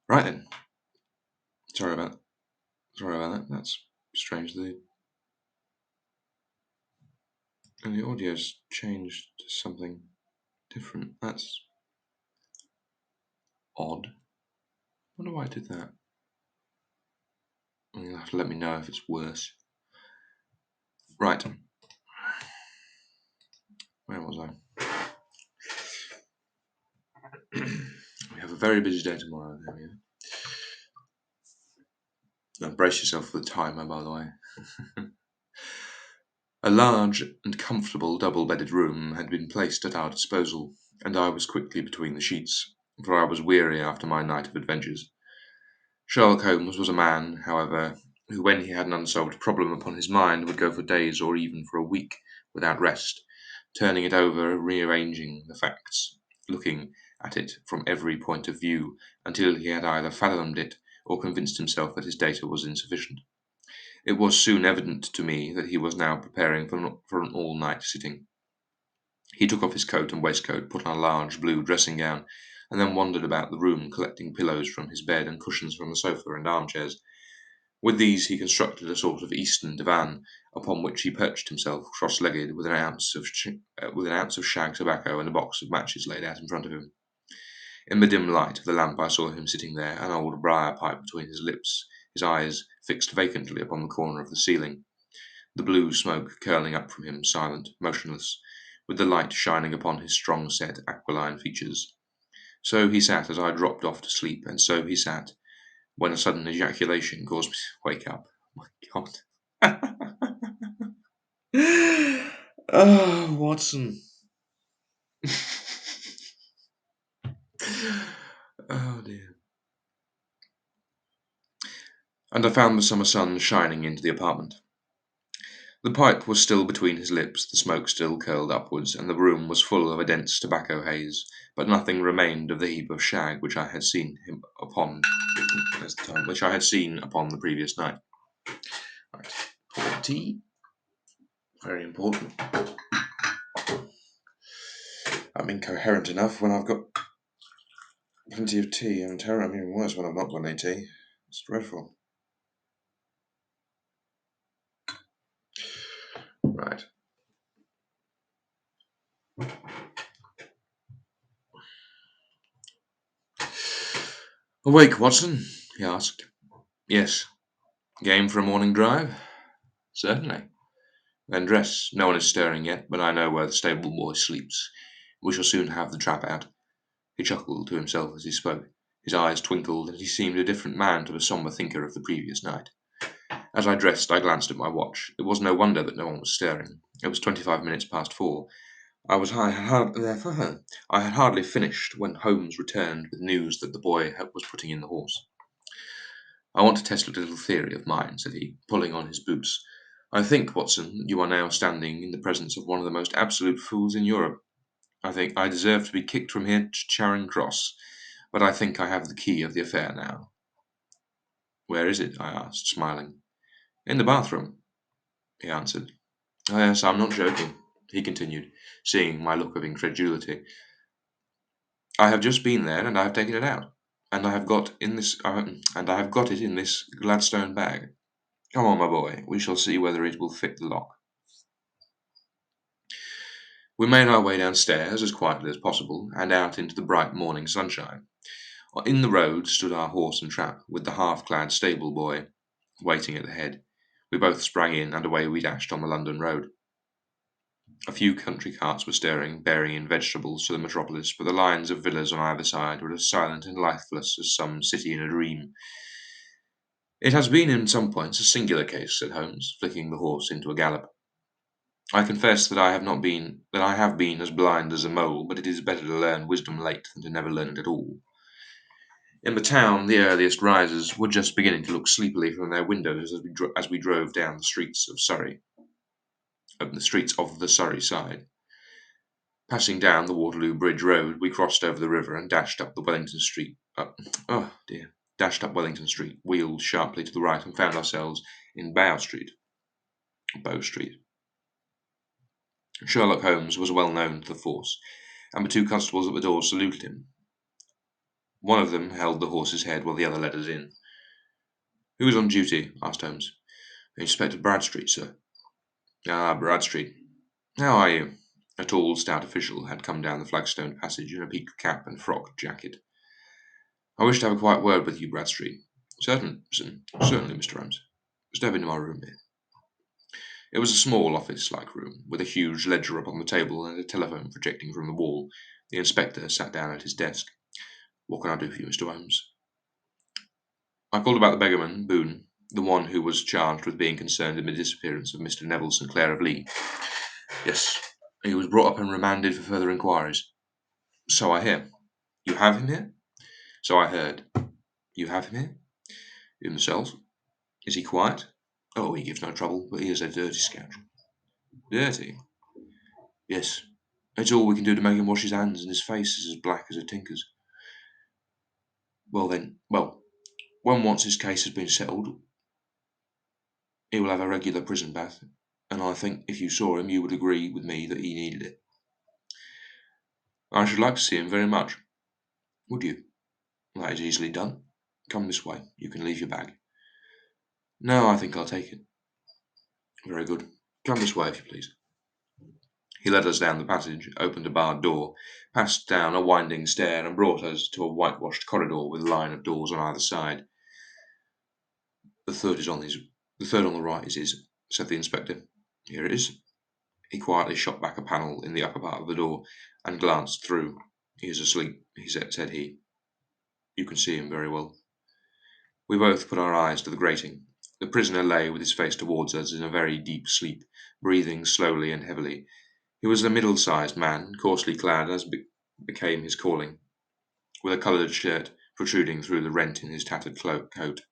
Right then. Sorry about sorry about that. That's strange. The audio's changed to something different. That's odd. I wonder why I did that. You'll have to let me know if it's worse. Right. Where was I? We have a very busy day tomorrow. There we go. Now, brace yourself for the timer, by the way. A large and comfortable double-bedded room had been placed at our disposal, and I was quickly between the sheets, for I was weary after my night of adventures. Sherlock Holmes was a man, however, who, when he had an unsolved problem upon his mind, would go for days or even for a week without rest, turning it over, rearranging the facts, looking at it from every point of view, until he had either fathomed it or convinced himself that his data was insufficient. It was soon evident to me that he was now preparing for an all-night sitting. He took off his coat and waistcoat, put on a large blue dressing gown, and then wandered about the room, collecting pillows from his bed and cushions from the sofa and armchairs. With these he constructed a sort of eastern divan, upon which he perched himself cross-legged, with an ounce of shag tobacco and a box of matches laid out in front of him. In the dim light of the lamp I saw him sitting there, an old briar pipe between his lips, his eyes fixed vacantly upon the corner of the ceiling, the blue smoke curling up from him, silent, motionless, with the light shining upon his strong-set, aquiline features. So he sat as I dropped off to sleep, and so he sat, when a sudden ejaculation caused me to wake up. Oh my God. Oh, Watson. Oh dear. And I found the summer sun shining into the apartment. The pipe was still between his lips, the smoke still curled upwards, and the room was full of a dense tobacco haze, but nothing remained of the heap of shag which I had seen him upon the previous night. Right. Pour tea. Very important. I'm incoherent enough when I've got plenty of tea. I'm even worse when I've not got any tea. It's dreadful. Right. Awake, Watson? He asked. Yes. Game for a morning drive? Certainly. Then dress. No one is stirring yet, but I know where the stable boy sleeps. We shall soon have the trap out. He chuckled to himself as he spoke. His eyes twinkled, and he seemed a different man to the sombre thinker of the previous night. As I dressed, I glanced at my watch. It was no wonder that no one was stirring. It was 25 minutes past 4. I had hardly finished when Holmes returned with news that the boy was putting in the horse. I want to test a little theory of mine, said he, pulling on his boots. I think, Watson, you are now standing in the presence of one of the most absolute fools in Europe. I think I deserve to be kicked from here to Charing Cross, but I think I have the key of the affair now. Where is it? I asked, smiling. In the bathroom, he answered. Oh, yes, I'm not joking, he continued, seeing my look of incredulity. I have just been there, and I have taken it out, and I have got it in this Gladstone bag. Come on, my boy, we shall see whether it will fit the lock. We made our way downstairs as quietly as possible, and out into the bright morning sunshine. In the road stood our horse and trap, with the half-clad stable boy waiting at the head. We both sprang in, and away we dashed on the London road. A few country carts were stirring, bearing in vegetables to the metropolis, but the lines of villas on either side were as silent and lifeless as some city in a dream. It has been in some points a singular case, said Holmes, flicking the horse into a gallop. I confess that I have been as blind as a mole, but it is better to learn wisdom late than to never learn it at all. In the town, the earliest risers were just beginning to look sleepily from their windows as we drove down the streets of the Surrey side. Passing down the Waterloo Bridge Road, we crossed over the river and dashed up Wellington Street, wheeled sharply to the right, and found ourselves in Bow Street. Sherlock Holmes was well known to the force, and the two constables at the door saluted him. One of them held the horse's head while the other led us in. "Who is on duty?" asked Holmes. "Inspector Bradstreet, sir." "Ah, Bradstreet. How are you?" A tall, stout official had come down the flagstone passage in a peaked cap and frock jacket. "I wish to have a quiet word with you, Bradstreet." Certainly, Mr. Holmes. Step into my room here." It was a small office-like room, with a huge ledger upon the table and a telephone projecting from the wall. The inspector sat down at his desk. "What can I do for you, Mr. Holmes?" "I called about the beggarman, Boone, the one who was charged with being concerned in the disappearance of Mr. Neville St. Clair of Lee." "Yes. He was brought up and remanded for further inquiries." "So I hear." "You have him here?" "So I heard." "You have him here?" "In the cells." "Is he quiet?" "Oh, he gives no trouble, but he is a dirty scoundrel." "Dirty?" "Yes. It's all we can do to make him wash his hands, and his face is as black as a tinker's." Well, when once his case has been settled, he will have a regular prison bath, and I think if you saw him you would agree with me that he needed it." "I should like to see him very much." "Would you? That is easily done. Come this way. You can leave your bag." "No, I think I'll take it." "Very good. Come this way, if you please." He led us down the passage, opened a barred door, passed down a winding stair, and brought us to a whitewashed corridor with a line of doors on either side. The third is on his. The third on the right is his," said the inspector. "Here it is." He quietly shot back a panel in the upper part of the door, and glanced through. "He is asleep," said he. "You can see him very well." We both put our eyes to the grating. The prisoner lay with his face towards us in a very deep sleep, breathing slowly and heavily. He was a middle-sized man, coarsely clad as became his calling, with a coloured shirt protruding through the rent in his tattered coat.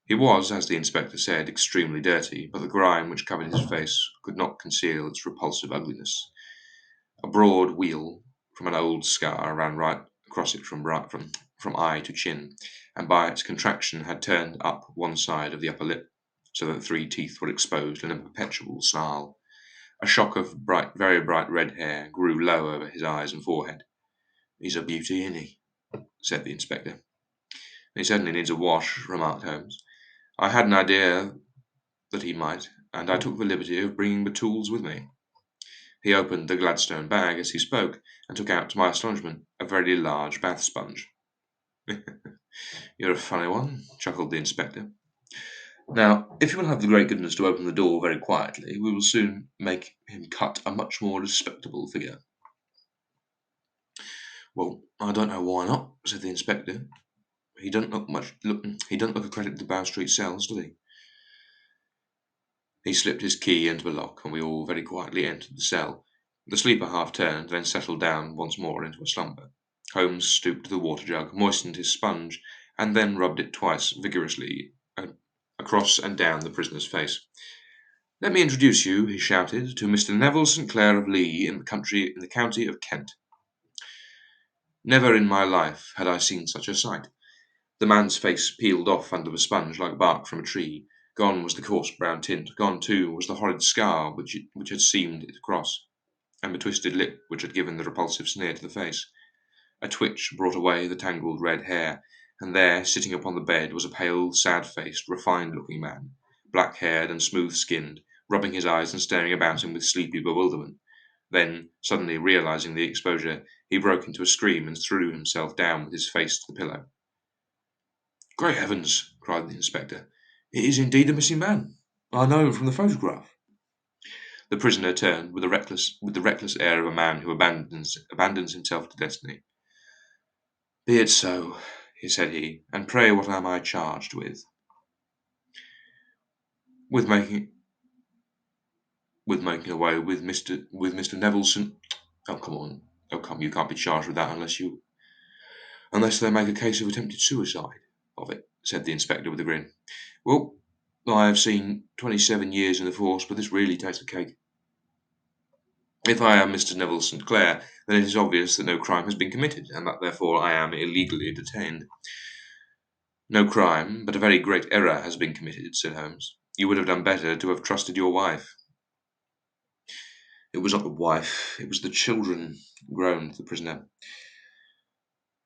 He was, as the inspector said, extremely dirty, but the grime which covered his face could not conceal its repulsive ugliness. A broad weal from an old scar ran right across it from eye to chin, and by its contraction had turned up one side of the upper lip, so that 3 teeth were exposed in a perpetual snarl. A shock of very bright red hair grew low over his eyes and forehead. "He's a beauty, isn't he?" said the inspector. "He certainly needs a wash," remarked Holmes. "I had an idea that he might, and I took the liberty of bringing the tools with me." He opened the Gladstone bag as he spoke, and took out, to my astonishment, a very large bath sponge. "You're a funny one," chuckled the inspector. "Now, if you will have the great goodness to open the door very quietly, we will soon make him cut a much more respectable figure." "Well, I don't know why not," said the inspector. He doesn't look a credit to Bow Street cells, does he?" He slipped his key into the lock, and we all very quietly entered the cell. The sleeper half turned, then settled down once more into a slumber. Holmes stooped to the water jug, moistened his sponge, and then rubbed it twice vigorously across and down the prisoner's face. "Let me introduce you," he shouted, "to Mr. Neville St. Clair of Lee in the county of Kent." Never in my life had I seen such a sight. The man's face peeled off under the sponge like bark from a tree. Gone was the coarse brown tint. Gone, too, was the horrid scar which had seamed it across, and the twisted lip which had given the repulsive sneer to the face. A twitch brought away the tangled red hair, and there, sitting upon the bed, was a pale, sad-faced, refined-looking man, black-haired and smooth-skinned, rubbing his eyes and staring about him with sleepy bewilderment. Then, suddenly realizing the exposure, he broke into a scream and threw himself down with his face to the pillow. "Great heavens!" cried the inspector. "It is indeed the missing man. I know him from the photograph." The prisoner turned with the reckless air of a man who abandons himself to destiny. "Be it so," said he, "and pray what am I charged with?" "With making away with Mr. Neville St. Oh, come on. Oh, come, you can't be charged with that unless they make a case of attempted suicide of it," said the inspector with a grin. "Well, I have seen 27 years in the force, but this really takes the cake. If I am Mr. Neville St. Clair, then it is obvious that no crime has been committed, and that therefore I am illegally detained." "No crime, but a very great error has been committed," said Holmes. "You would have done better to have trusted your wife." "It was not the wife, it was the children," groaned the prisoner.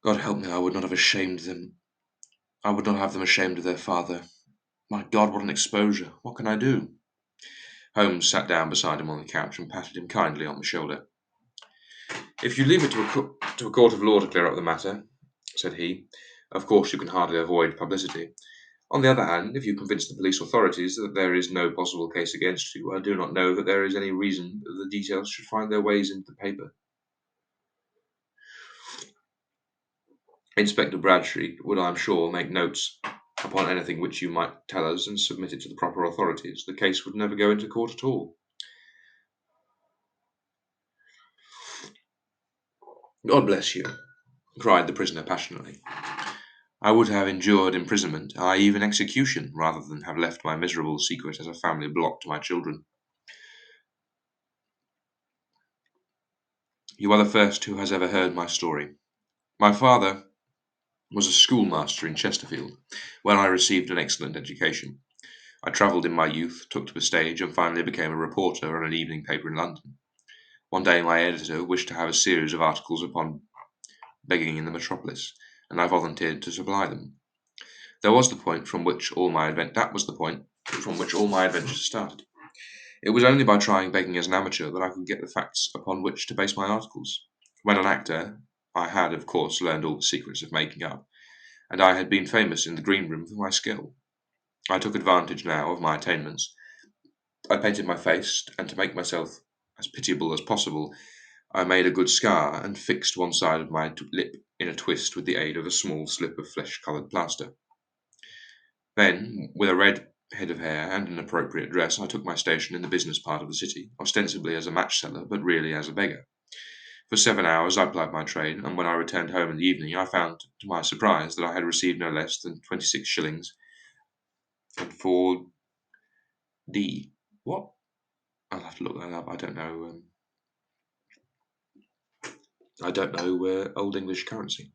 God help me, I would not have ashamed them. I would not have them ashamed of their father. My God, what an exposure! What can I do? Holmes sat down beside him on the couch and patted him kindly on the shoulder. If you leave it to a court of law to clear up the matter, said he, of course you can hardly avoid publicity. On the other hand, if you convince the police authorities that there is no possible case against you, I do not know that there is any reason that the details should find their ways into the paper. Inspector Bradstreet would, I am sure, make notes upon anything which you might tell us and submit it to the proper authorities. The case would never go into court at all. God bless you, cried the prisoner passionately. I would have endured imprisonment, ay, even execution, rather than have left my miserable secret as a family blot to my children. You are the first who has ever heard my story. My father was a schoolmaster in Chesterfield, where I received an excellent education. I travelled in my youth, took to the stage, and finally became a reporter on an evening paper in London. One day my editor wished to have a series of articles upon begging in the metropolis, and I volunteered to supply them. That was the point from which all my adventures started. It was only by trying begging as an amateur that I could get the facts upon which to base my articles. When an actor, I had, of course, learned all the secrets of making up, and I had been famous in the green room for my skill. I took advantage now of my attainments. I painted my face, and to make myself as pitiable as possible, I made a good scar and fixed one side of my lip in a twist with the aid of a small slip of flesh-coloured plaster. Then, with a red head of hair and an appropriate dress, I took my station in the business part of the city, ostensibly as a match seller, but really as a beggar. For 7 hours I plied my trade, and when I returned home in the evening, I found, to my surprise, that I had received no less than 26 shillings and 4d. What? I'll have to look that up. I don't know Old English currency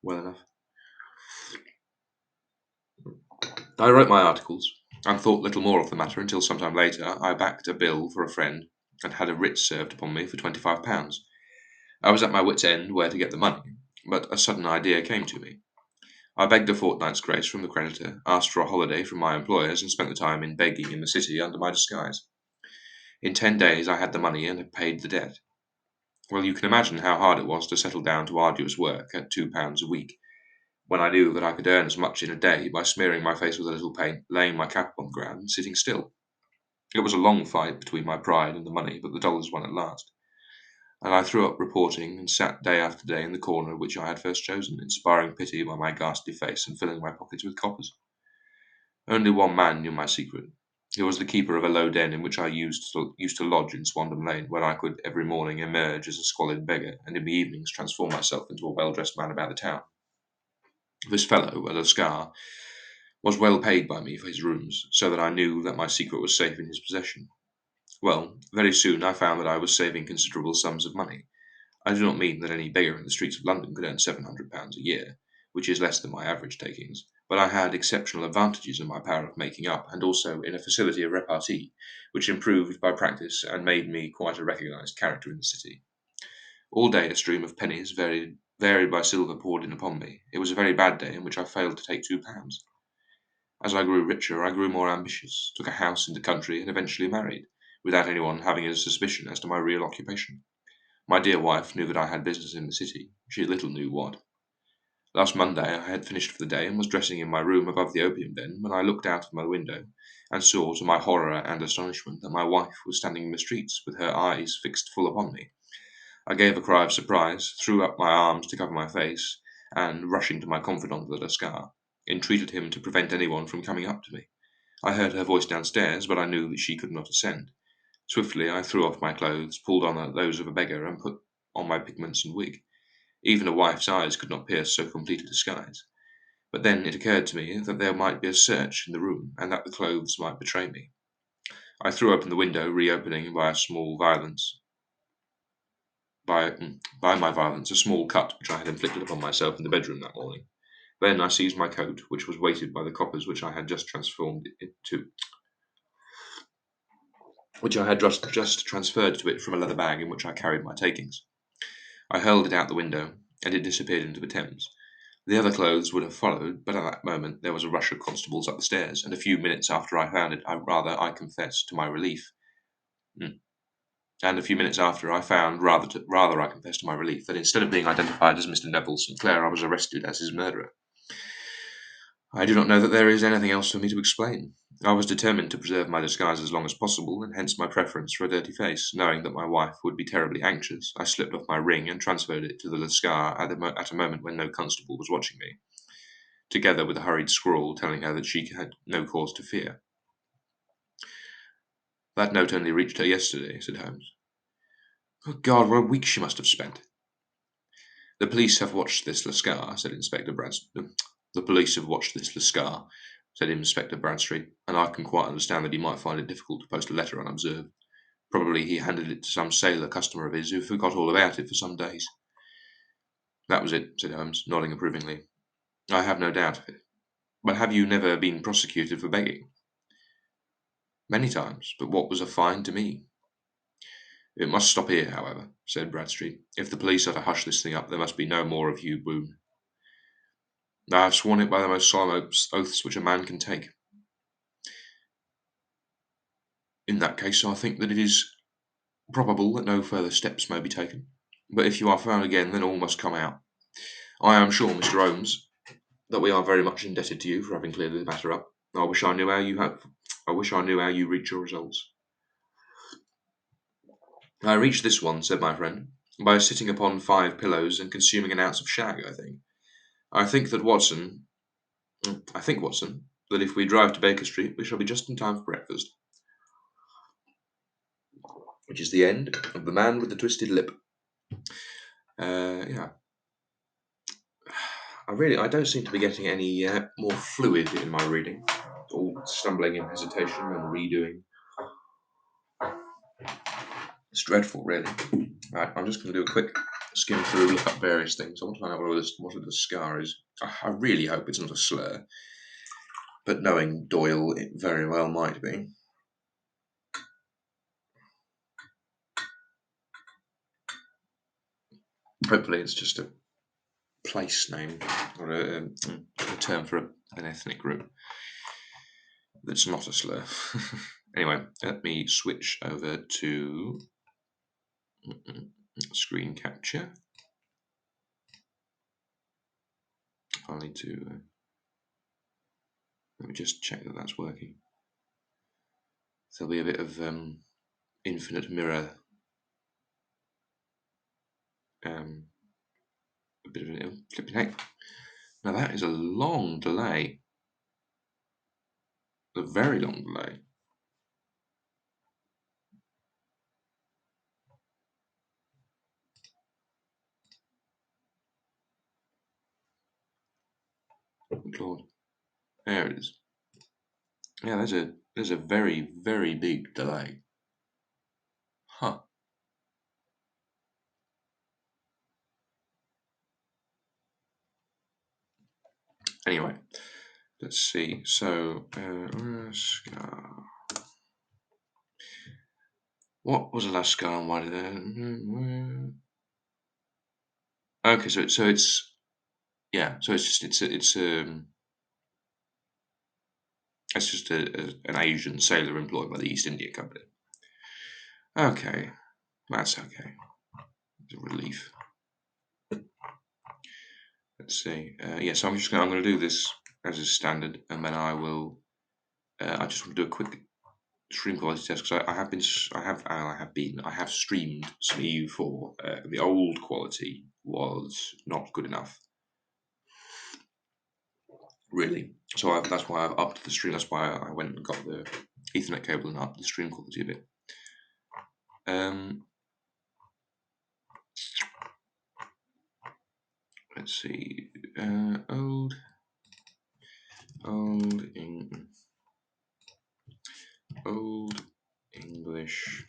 well enough. I wrote my articles and thought little more of the matter until some time later I backed a bill for a friend and had a writ served upon me for £25. I was at my wit's end where to get the money, but a sudden idea came to me. I begged a fortnight's grace from the creditor, asked for a holiday from my employers, and spent the time in begging in the city under my disguise. In 10 days I had the money and had paid the debt. Well, you can imagine how hard it was to settle down to arduous work at £2 a week, when I knew that I could earn as much in a day by smearing my face with a little paint, laying my cap on the ground, and sitting still. It was a long fight between my pride and the money, but the dollars won at last, and I threw up reporting and sat day after day in the corner which I had first chosen, inspiring pity by my ghastly face and filling my pockets with coppers. Only one man knew my secret. He was the keeper of a low den in which I used to lodge in Swandam Lane, where I could every morning emerge as a squalid beggar, and in the evenings transform myself into a well-dressed man about the town. This fellow, a Lascar, was well paid by me for his rooms, so that I knew that my secret was safe in his possession. Well, very soon I found that I was saving considerable sums of money. I do not mean that any beggar in the streets of London could earn £700 a year, which is less than my average takings, but I had exceptional advantages in my power of making up, and also in a facility of repartee, which improved by practice and made me quite a recognised character in the city. All day a stream of pennies, varied by silver, poured in upon me. It was a very bad day in which I failed to take £2. As I grew richer, I grew more ambitious, took a house in the country, and eventually married, without anyone having a suspicion as to my real occupation. My dear wife knew that I had business in the city. She little knew what. Last Monday I had finished for the day and was dressing in my room above the opium den when I looked out of my window and saw, to my horror and astonishment, that my wife was standing in the streets with her eyes fixed full upon me. I gave a cry of surprise, threw up my arms to cover my face, and, rushing to my confidant the Lascar, entreated him to prevent anyone from coming up to me. I heard her voice downstairs, but I knew that she could not ascend. Swiftly I threw off my clothes, pulled on those of a beggar, and put on my pigments and wig. Even a wife's eyes could not pierce so complete a disguise. But then it occurred to me that there might be a search in the room, and that the clothes might betray me. I threw open the window, reopening by a small violence by my violence a small cut which I had inflicted upon myself in the bedroom that morning. Then I seized my coat, which was weighted by the coppers which I had just transferred to it from a leather bag in which I carried my takings. I hurled it out the window, and it disappeared into the Thames. The other clothes would have followed, but at that moment there was a rush of constables up the stairs, and a few minutes after I found it, I confess to my relief. Mm. And a few minutes after I found, rather I confess to my relief, that instead of being identified as Mr. Neville St. Clair, I was arrested as his murderer. I do not know that there is anything else for me to explain. I was determined to preserve my disguise as long as possible, and hence my preference for a dirty face. Knowing that my wife would be terribly anxious, I slipped off my ring and transferred it to the Lascar at a moment when no constable was watching me, together with a hurried scrawl telling her that she had no cause to fear. That note only reached her yesterday, said Holmes. Good God, what a week she must have spent. The police have watched this Lascar, said Inspector Bradstreet. The police have watched this Lascar, said Inspector Bradstreet, and I can quite understand that he might find it difficult to post a letter unobserved. Probably he handed it to some sailor customer of his who forgot all about it for some days. That was it, said Holmes, nodding approvingly. I have no doubt of it. But have you never been prosecuted for begging? Many times, but what was a fine to me? It must stop here, however, said Bradstreet. If the police are to hush this thing up, there must be no more of Hugh Boone. I have sworn it by the most solemn oaths which a man can take. In that case, I think that it is probable that no further steps may be taken. But if you are found again, then all must come out. I am sure, Mr. Holmes, that we are very much indebted to you for having cleared the matter up. I wish I knew how you reach your results. I reached this one, said my friend, by sitting upon 5 pillows and consuming an ounce of shag, I think. I think that Watson, that if we drive to Baker Street, we shall be just in time for breakfast. Which is the end of The Man with the Twisted Lip. Yeah. I don't seem to be getting any more fluid in my reading. All stumbling and hesitation and redoing. It's dreadful, really. Right, I'm just going to do a quick skim through, look up various things. I want to find out what a scar is. I really hope it's not a slur, but knowing Doyle, it very well might be. Hopefully, it's just a place name or a term for an ethnic group that's not a slur. Anyway, let me switch over to screen capture. I'll need to let me just check that that's working. There'll be a bit of infinite mirror, a bit of a flipping heck. Now that is a long delay, a very long delay. Good Lord, there it is. Yeah, there's a very, very big delay. Huh. Anyway, let's see. So, what was the last scar and why did that? Okay, so it's yeah, so it's just an Asian sailor employed by the East India Company. Okay, that's okay. It's a relief. Let's see. Yeah, so I'm going to do this as is standard, and then I will. I just want to do a quick stream quality test because I have streamed some EU4. The old quality was not good enough, really. So that's why I've upped the stream. That's why I went and got the Ethernet cable and upped the stream quality a bit. Let's see. Old English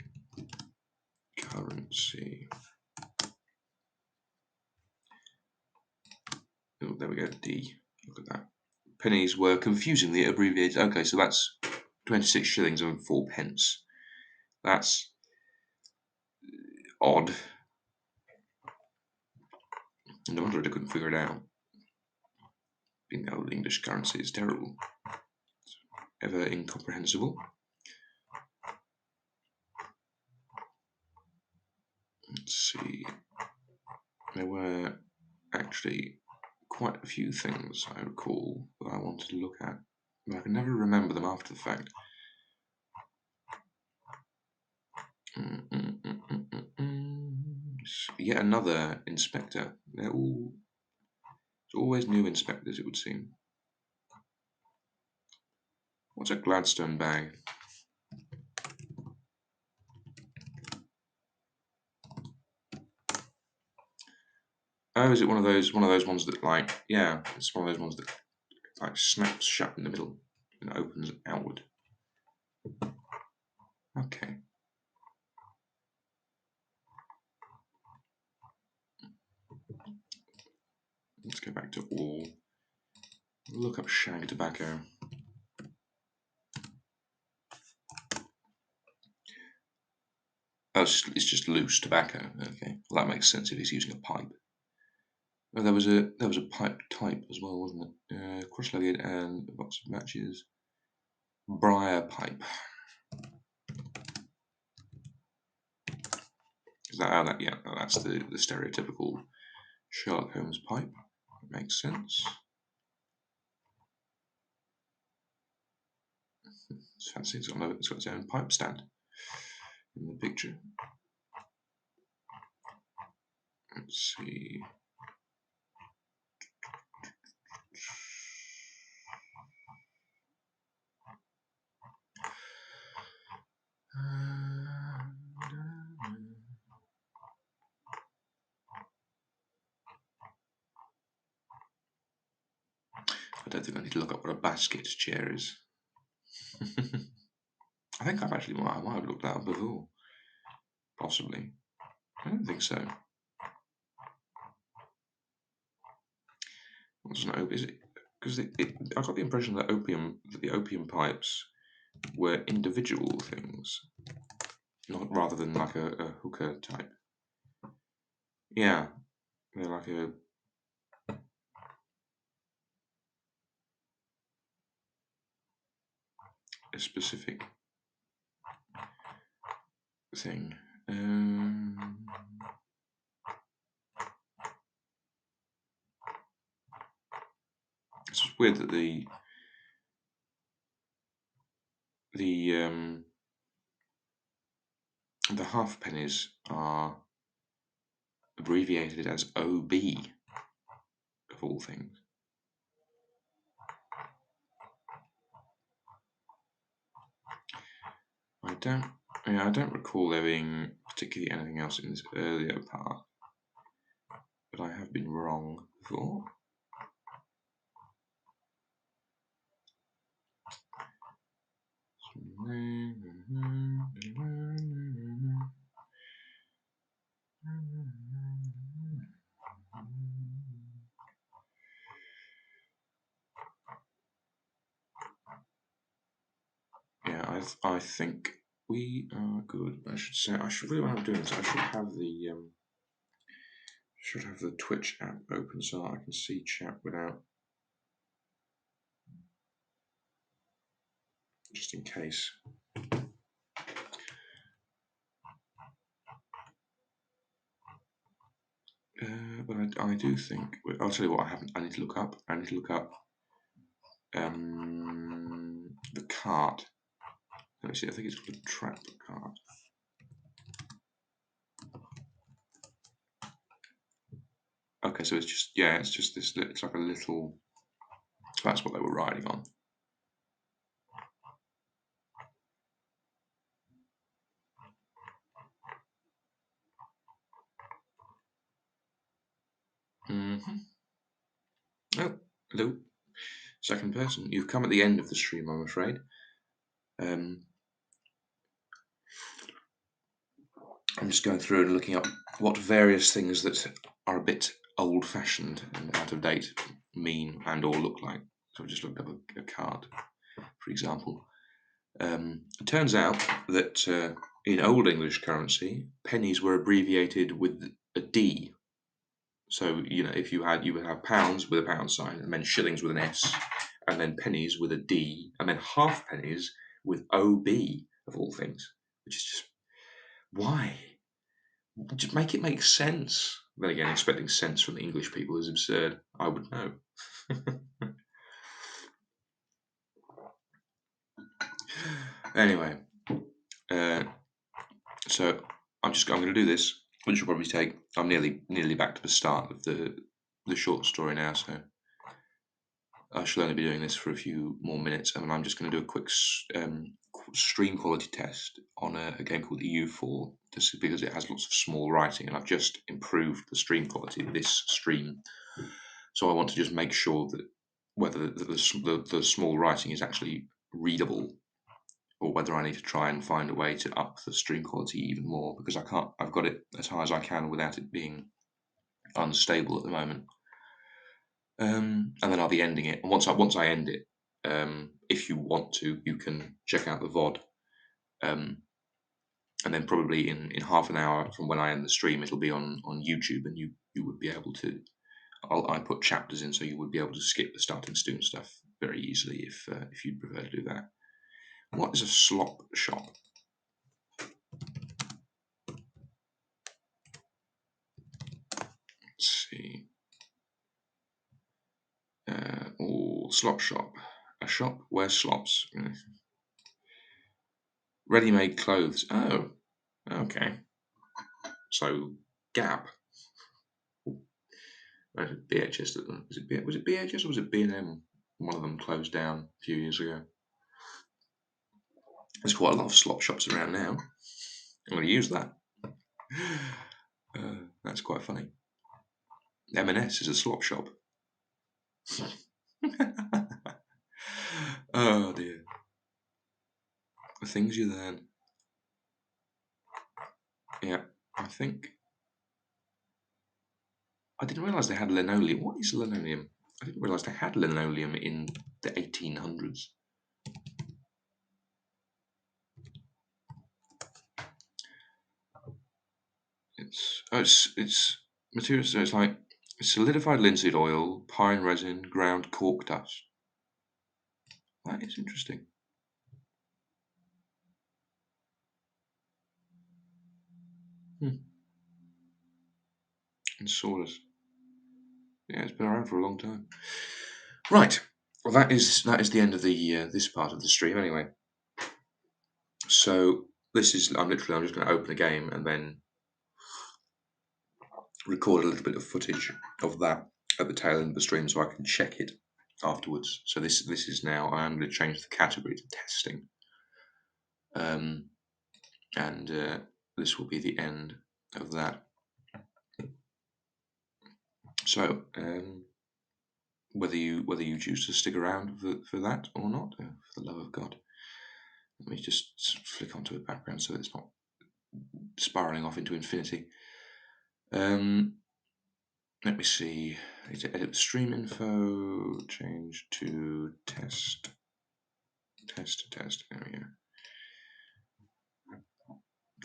currency. Oh, there we go. D. Look at that. Pennies were confusingly abbreviated. Okay, so that's 26 shillings and 4 pence. That's odd. No wonder I couldn't figure it out. being the old English currency is terrible. It's ever incomprehensible. Let's see. There were actually quite a few things I recall that I wanted to look at, but I can never remember them after the fact. Yet another inspector. There's always new inspectors, it would seem. What's a Gladstone bag? Oh, is it one of those ones that it's one of those ones that snaps shut in the middle and opens outward. Okay. Let's go back to all. Look up shag tobacco. Oh, it's just loose tobacco. Okay, well, that makes sense if he's using a pipe. Oh, there was a pipe type as well, wasn't it? Cross-legged and a box of matches. Briar pipe. Is that yeah, that's the stereotypical Sherlock Holmes pipe. That makes sense. It's fancy. It's got its own pipe stand in the picture. Let's see. I don't think I need to look up what a basket chair is. I think I might have looked that up before. Possibly. I don't think so. Is it? Because I got the impression that the opium pipes were individual things, rather than like a hookah type. Yeah, they're like a specific thing. It's just weird that the half pennies are abbreviated as OB, of all things. I don't recall there being particularly anything else in this earlier part, but I have been wrong before. Yeah, I think we are good. I should really, what I'm doing is I should have the Twitch app open so I can see chat without, just in case. But I do think, I'll tell you what I need to look up. I need to look up the cart. Let me see, I think it's called a trap cart. Okay, so it's just this, it's like a little, so that's what they were riding on. Oh, hello. Second person. You've come at the end of the stream, I'm afraid. I'm just going through and looking up what various things that are a bit old-fashioned and out of date mean and or look like. So I just looked up a card, for example. It turns out that in Old English currency, pennies were abbreviated with a D. So if you would have pounds with a pound sign, and then shillings with an S, and then pennies with a D, and then half pennies with OB of all things, which is just why? Just make it make sense. Then again, expecting sense from the English people is absurd. I would know. Anyway, so I'm going to do this, which will probably take. I'm nearly back to the start of the short story now, so I shall only be doing this for a few more minutes, and I'm just going to do a quick stream quality test on a game called EU4, just because it has lots of small writing, and I've just improved the stream quality of this stream. So I want to just make sure that whether the small writing is actually readable, or whether I need to try and find a way to up the stream quality even more, because I can't. I've got it as high as I can without it being unstable at the moment. And then I'll be ending it. And once I end it, if you want to, you can check out the VOD. And then probably in half an hour from when I end the stream, it'll be on YouTube, and you would be able to. I put chapters in, so you would be able to skip the starting student stuff very easily if you'd prefer to do that. What is a slop shop? Let's see. Slop shop. A shop where slops. Ready-made clothes. Oh, okay. So Gap. BHS. Was it BHS or was it B&M? One of them closed down a few years ago. There's quite a lot of slop shops around now. I'm going to use that. That's quite funny. M&S is a slop shop. Oh dear. The things you learn. Yeah, I think. I didn't realise they had linoleum. What is linoleum? I didn't realise they had linoleum in the 1800s. It's materials. So it's like solidified linseed oil, pine resin, ground cork dust. That is interesting. And sawdust. Yeah, it's been around for a long time. Right. Well, that is the end of the this part of the stream anyway. So this is I'm just going to open a game and then record a little bit of footage of that at the tail end of the stream so I can check it afterwards. So this is now I'm going to change the category to testing, and this will be the end of that. So whether you choose to stick around for that or not, for the love of God, let me just flick onto a background so it's not spiraling off into infinity. Let me see. I need to edit the stream info. Change to test. There we go.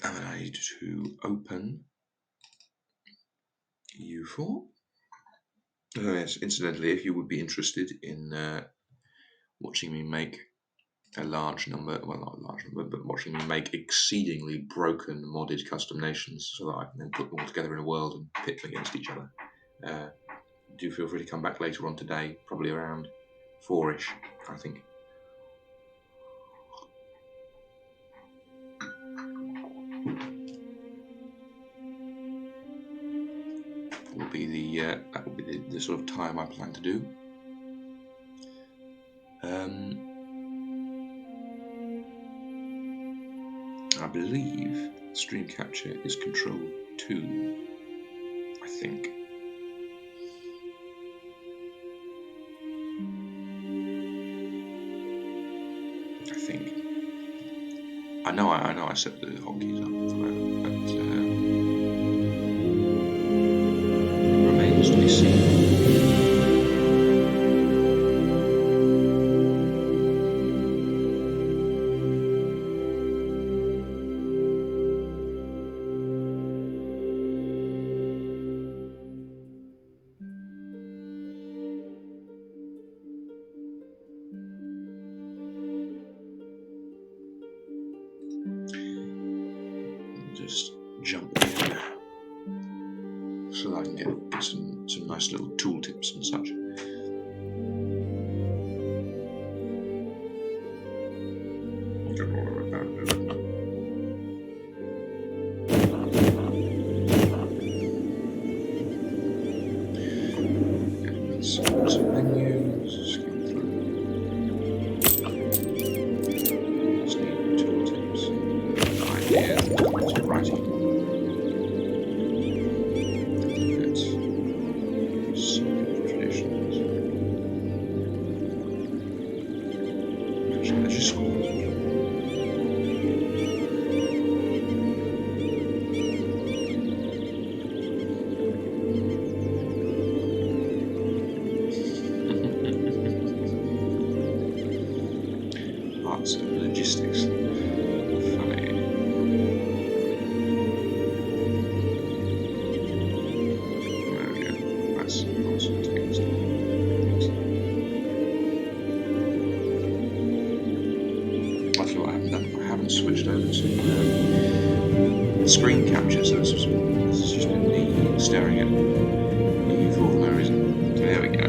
And then I need to open EU4. Oh yes, incidentally, if you would be interested in watching me make a large number, well not a large number, but watching me make exceedingly broken modded custom nations so that I can then put them all together in a world and pit them against each other, do feel free to come back later on today, probably around 4ish, I think. That will be the sort of time I plan to do. I believe stream capture is control 2. I think. I know I set the hotkeys up for that, but it remains to be seen. just jump in so that I can get some nice little tooltips and such. Don't know what about that. Some menus, skim through. Just need tooltips. Idea to writing. Traditions. Actually, let's just scroll. Arts and logistics. Funny. There we go. That's awesome text. I feel I haven't done. I haven't switched over to screen capture, so it's just been me staring at EU4 for no reason. So there we go.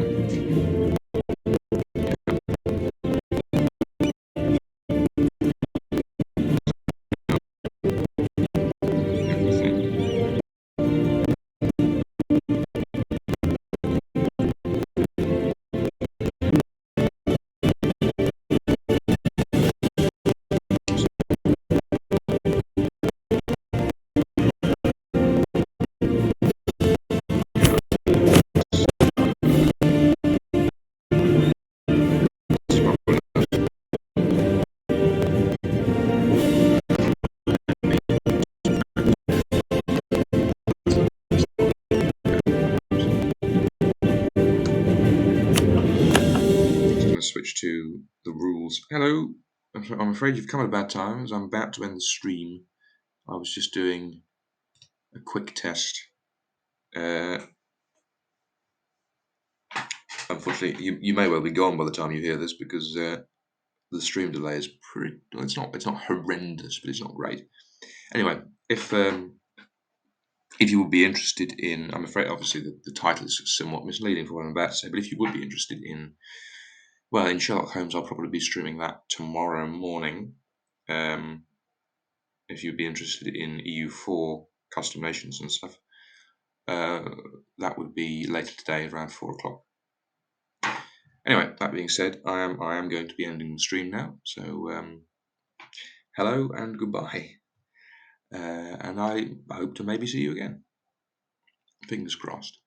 Switch to the rules. Hello, I'm afraid you've come at a bad time as I'm about to end the stream. I was just doing a quick test. Unfortunately, you may well be gone by the time you hear this because the stream delay is pretty. Well, it's not horrendous, but it's not great. Anyway, if you would be interested in, I'm afraid obviously the title is somewhat misleading for what I'm about to say, but if you would be interested in, well, in Sherlock Holmes, I'll probably be streaming that tomorrow morning. If you'd be interested in EU4 customations and stuff, that would be later today around 4 o'clock. Anyway, that being said, I am going to be ending the stream now. So hello and goodbye, and I hope to maybe see you again. Fingers crossed.